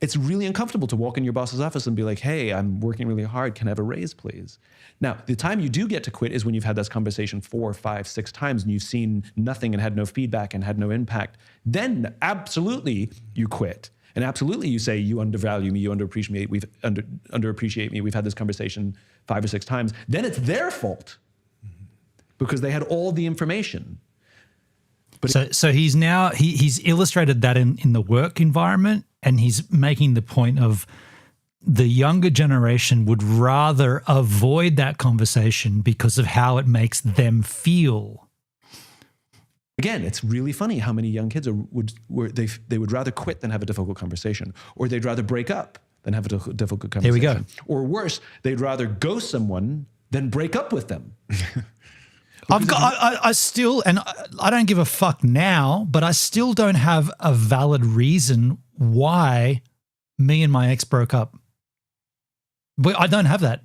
it's really uncomfortable to walk in your boss's office and be like, hey, I'm working really hard, can I have a raise, please? Now, the time you do get to quit is when you've had this conversation 4, 5, 6 times and you've seen nothing and had no feedback and had no impact. Then absolutely you quit. And absolutely you say, you undervalue me, you underappreciate me, we've had this conversation 5 or 6 times. Then it's their fault because they had all the information. But so he's now, he's illustrated that in the work environment, and he's making the point of the younger generation would rather avoid that conversation because of how it makes them feel. Again, it's really funny how many young kids they would rather quit than have a difficult conversation, or they'd rather break up than have a difficult conversation. There we go. Or worse, they'd rather ghost someone than break up with them. I still, and I don't give a fuck now, but I still don't have a valid reason why me and my ex broke up. But I don't have that.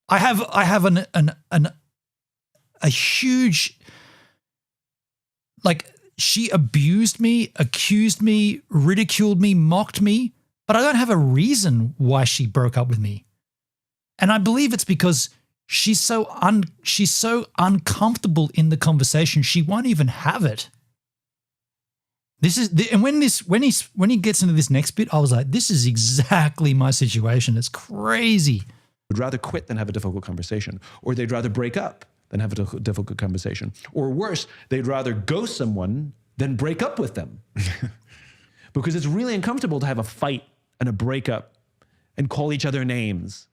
I have a huge, like, she abused me, accused me, ridiculed me, mocked me, but I don't have a reason why she broke up with me. And I believe it's because she's so uncomfortable in the conversation, she won't even have it. And when he gets into this next bit, I was like, this is exactly my situation. It's crazy. Would rather quit than have a difficult conversation, or they'd rather break up than have a difficult conversation, or worse, they'd rather ghost someone than break up with them. Because it's really uncomfortable to have a fight and a breakup and call each other names.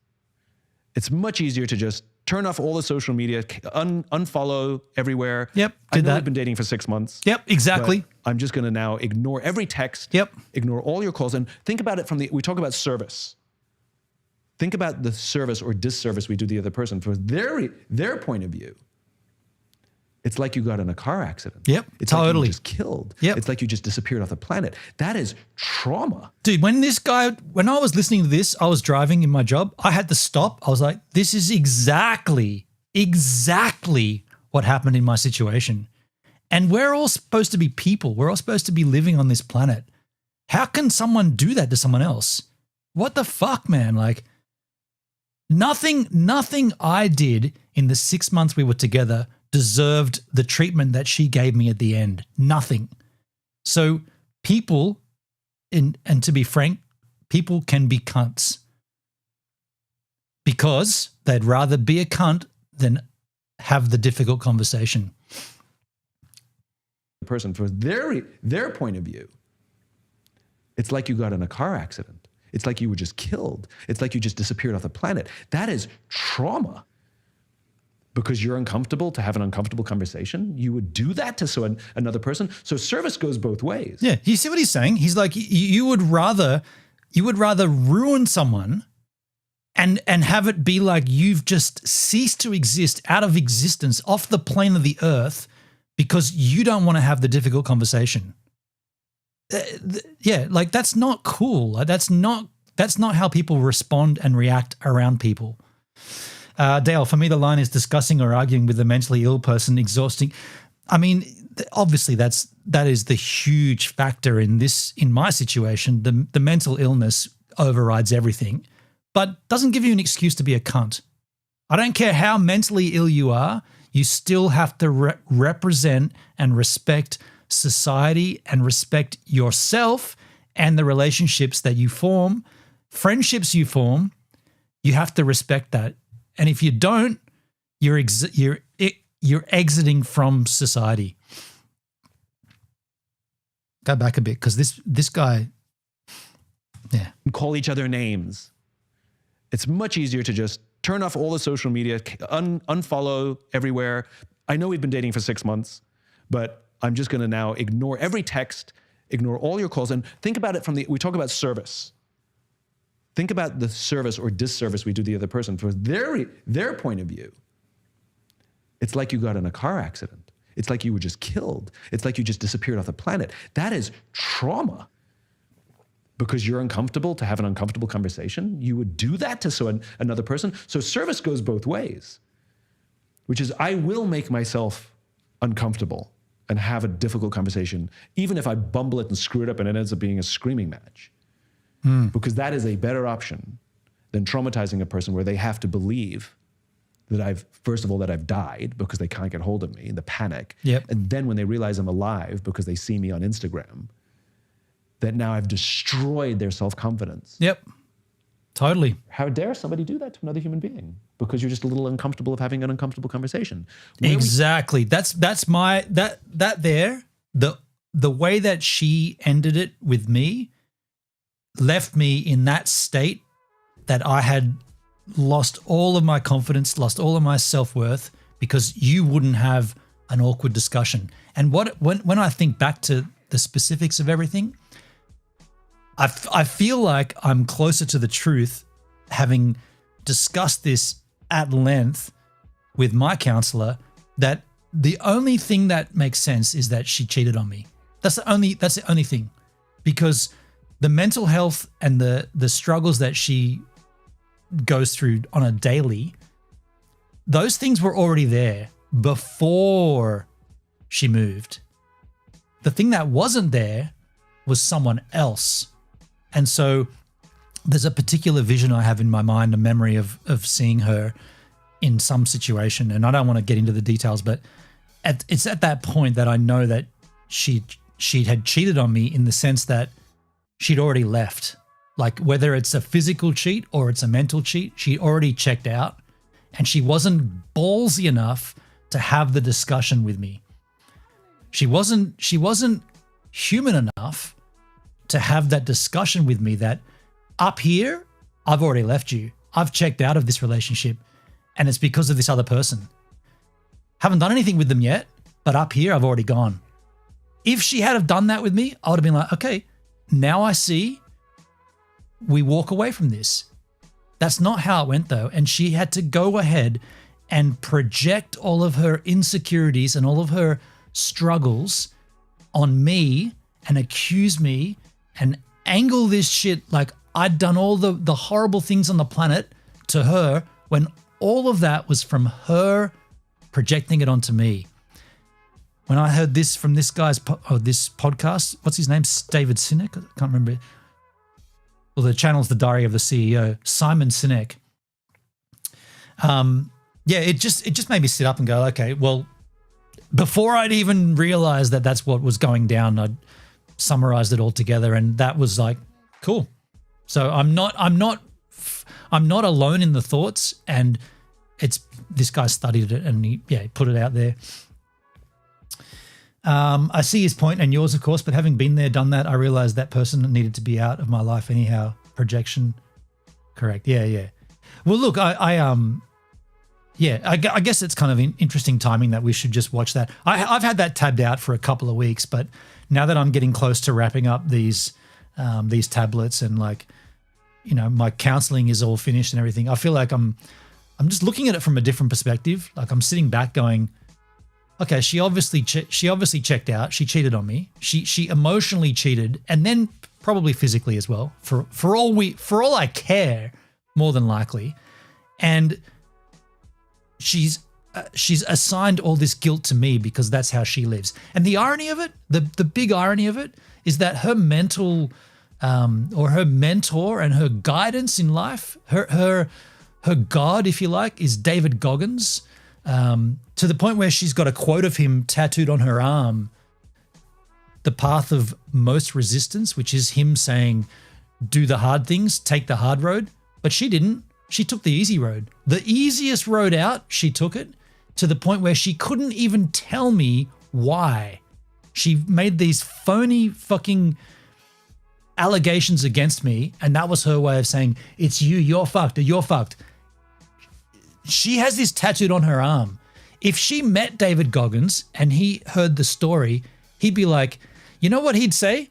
It's much easier to just turn off all the social media, unfollow everywhere. Yep, I know we've been dating for 6 months. Yep, exactly. I'm just going to now ignore every text. Yep. Ignore all your calls. And think about it we talk about service. Think about the service or disservice we do the other person. From their point of view, it's like you got in a car accident. Yep, it's totally. like you just killed. Yep. It's like you just disappeared off the planet. That is trauma. Dude, when I was listening to this, I was driving in my job. I had to stop. I was like, this is exactly what happened in my situation. And we're all supposed to be people. We're all supposed to be living on this planet. How can someone do that to someone else? What the fuck, man? Like, nothing I did in the 6 months we were together deserved the treatment that she gave me at the end. Nothing. So people, and to be frank, people can be cunts because they'd rather be a cunt than have the difficult conversation. The person, from their point of view, it's like you got in a car accident. It's like you were just killed. It's like you just disappeared off the planet. That is trauma. Because you're uncomfortable to have an uncomfortable conversation, you would do that to another person. So service goes both ways. Yeah, you see what he's saying? He's like, you would rather ruin someone and have it be like you've just ceased to exist, out of existence, off the plane of the earth, because you don't want to have the difficult conversation. Yeah, like that's not cool. Like, that's not how people respond and react around people. Dale, for me, the line is discussing or arguing with a mentally ill person, exhausting. I mean, obviously that is the huge factor in my situation. The mental illness overrides everything, but doesn't give you an excuse to be a cunt. I don't care how mentally ill you are, you still have to represent and respect society and respect yourself and the relationships that you form, friendships you form. You have to respect that. And if you don't, you're exiting from society. Go back a bit, because this guy, yeah. Call each other names. It's much easier to just turn off all the social media, unfollow everywhere. I know we've been dating for 6 months, but I'm just going to now ignore every text, ignore all your calls, and think about it we talk about service. Think about the service or disservice we do the other person. From their point of view, it's like you got in a car accident. It's like you were just killed. It's like you just disappeared off the planet. That is trauma. Because you're uncomfortable to have an uncomfortable conversation, you would do that to another person. So service goes both ways, which is I will make myself uncomfortable and have a difficult conversation, even if I bumble it and screw it up and it ends up being a screaming match. Because that is a better option than traumatizing a person where they have to believe that first of all, that I've died because they can't get hold of me, the panic. Yep. And then when they realize I'm alive because they see me on Instagram, that now I've destroyed their self-confidence. Yep, totally. How dare somebody do that to another human being? Because you're just a little uncomfortable of having an uncomfortable conversation. Exactly. That's my, the way that she ended it with me left me in that state that I had lost all of my confidence, lost all of my self-worth, because you wouldn't have an awkward discussion. And when I think back to the specifics of everything, I feel like I'm closer to the truth having discussed this at length with my counselor, that the only thing that makes sense is that she cheated on me. That's the only thing, because the mental health and the struggles that she goes through on a daily, those things were already there before she moved. The thing that wasn't there was someone else. And so there's a particular vision I have in my mind, a memory of seeing her in some situation. And I don't want to get into the details, but it's at that point that I know that she had cheated on me, in the sense that she'd already left. Like, whether it's a physical cheat or it's a mental cheat, she already checked out, and she wasn't ballsy enough to have the discussion with me. She wasn't human enough to have that discussion with me, that up here, I've already left you. I've checked out of this relationship, and it's because of this other person. Haven't done anything with them yet, but up here, I've already gone. If she had have done that with me, I would have been like, okay, now I see, we walk away from this. That's not how it went, though. And she had to go ahead and project all of her insecurities and all of her struggles on me, and accuse me and angle this shit like I'd done all the horrible things on the planet to her, when all of that was from her projecting it onto me. When I heard this from this guy's this podcast, what's his name? David Sinek? I can't remember. Well, the channel's The Diary of the CEO, Simon Sinek. Yeah, it just made me sit up and go, okay, well, before I'd even realized that that's what was going down, I'd summarized it all together, and that was like, cool. So I'm not alone in the thoughts, and this guy studied it and he put it out there. I see his point, and yours, of course, but having been there, done that, I realized that person needed to be out of my life anyhow. Projection. Correct. Yeah. Well, look, I guess it's kind of interesting timing that we should just watch that. I've had that tabbed out for a couple of weeks, but now that I'm getting close to wrapping up these tablets, and like, you know, my counseling is all finished and everything, I feel like I'm just looking at it from a different perspective. Like, I'm sitting back going, okay, she obviously checked out. She cheated on me. She emotionally cheated, and then probably physically as well. For all I care, more than likely, and she's assigned all this guilt to me because that's how she lives. And the irony of it, the big irony of it, is that her mental or her mentor and her guidance in life, her God, if you like, is David Goggins, to the point where she's got a quote of him tattooed on her arm, the path of most resistance, which is him saying, do the hard things, take the hard road. But she didn't. She took the easy road. The easiest road out, she took it to the point where she couldn't even tell me why. She made these phony fucking allegations against me, and that was her way of saying, it's you, you're fucked, or you're fucked. She has this tattooed on her arm. If she met David Goggins and he heard the story, he'd be like, you know what he'd say?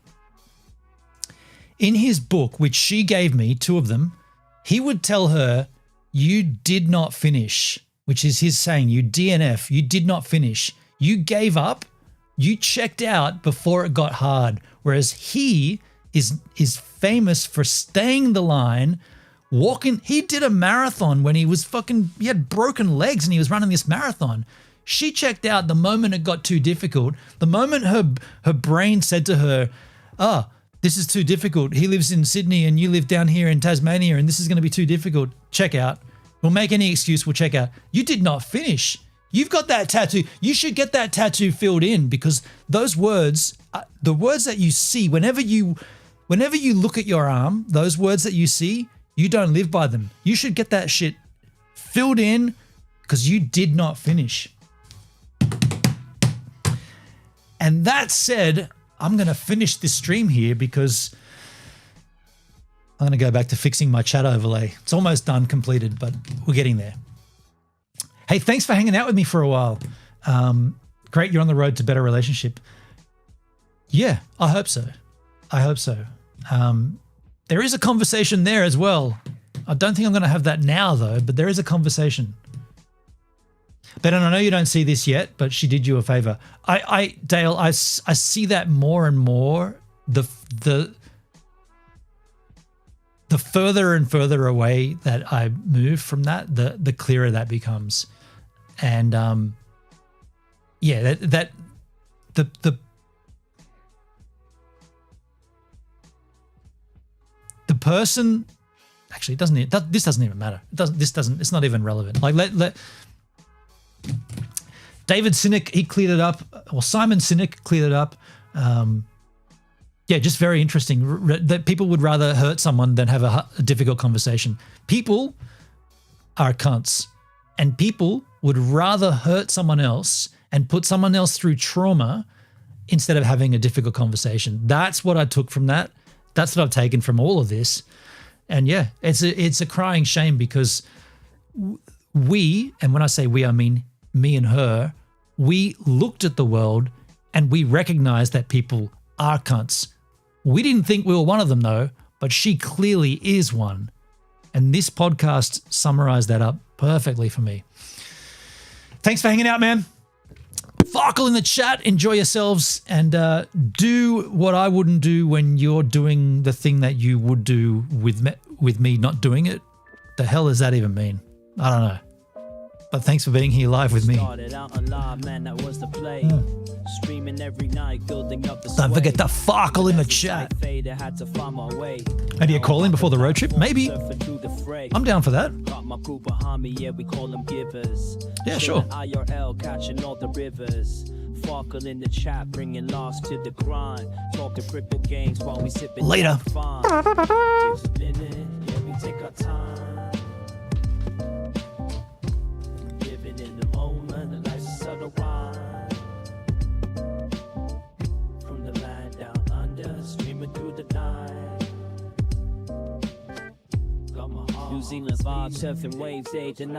In his book, which she gave me, 2 of them, he would tell her, you did not finish, which is his saying, you DNF, you did not finish. You gave up, you checked out before it got hard. Whereas he is famous for staying the line, walking. He did a marathon when he had broken legs and he was running this marathon. She checked out the moment it got too difficult. The moment her brain said to her, oh, this is too difficult. He lives in Sydney and you live down here in Tasmania and this is going to be too difficult. Check out. We'll make any excuse. We'll check out. You did not finish. You've got that tattoo. You should get that tattoo filled in, because those words, the words that you see, whenever you look at your arm, those words that you see, you don't live by them. You should get that shit filled in, because you did not finish. And that said, I'm going to finish this stream here because I'm going to go back to fixing my chat overlay. It's almost done, completed, but we're getting there. Hey, thanks for hanging out with me for a while. Great, you're on the road to better relationship. Yeah, I hope so. I hope so. There is a conversation there as well. I don't think I'm going to have that now, though, but there is a conversation. Ben, and I know you don't see this yet, but she did you a favor. Dale, I see that more and more. The further and further away that I move from that, the clearer that becomes. And yeah, the person, actually, this doesn't even matter. It's not even relevant. Like let David Sinek, he cleared it up, or Simon Sinek cleared it up. Yeah, just very interesting that people would rather hurt someone than have a difficult conversation. People are cunts, and people would rather hurt someone else and put someone else through trauma instead of having a difficult conversation. That's what I took from that. That's what I've taken from all of this. And yeah, it's a crying shame, because we, and when I say we, I mean me and her, we looked at the world and we recognized that people are cunts. We didn't think we were one of them, though, but she clearly is one. And this podcast summarized that up perfectly for me. Thanks for hanging out, man. Farkle in the chat. Enjoy yourselves, and do what I wouldn't do when you're doing the thing that you would do with me not doing it. The hell does that even mean? I don't know. But thanks for being here live with me. Don't forget to farkle in the chat. Maybe a call in before the road trip? Maybe. I'm down for that. Yeah, sure. IRL catching all the rivers. Farkle in the chat, bringing loss to the grind. Talking crypto games while we sipping. Later. We take our time. From the land down under, streaming through the night. Got my heart. New Zealand vibes, surfing waves, day to night.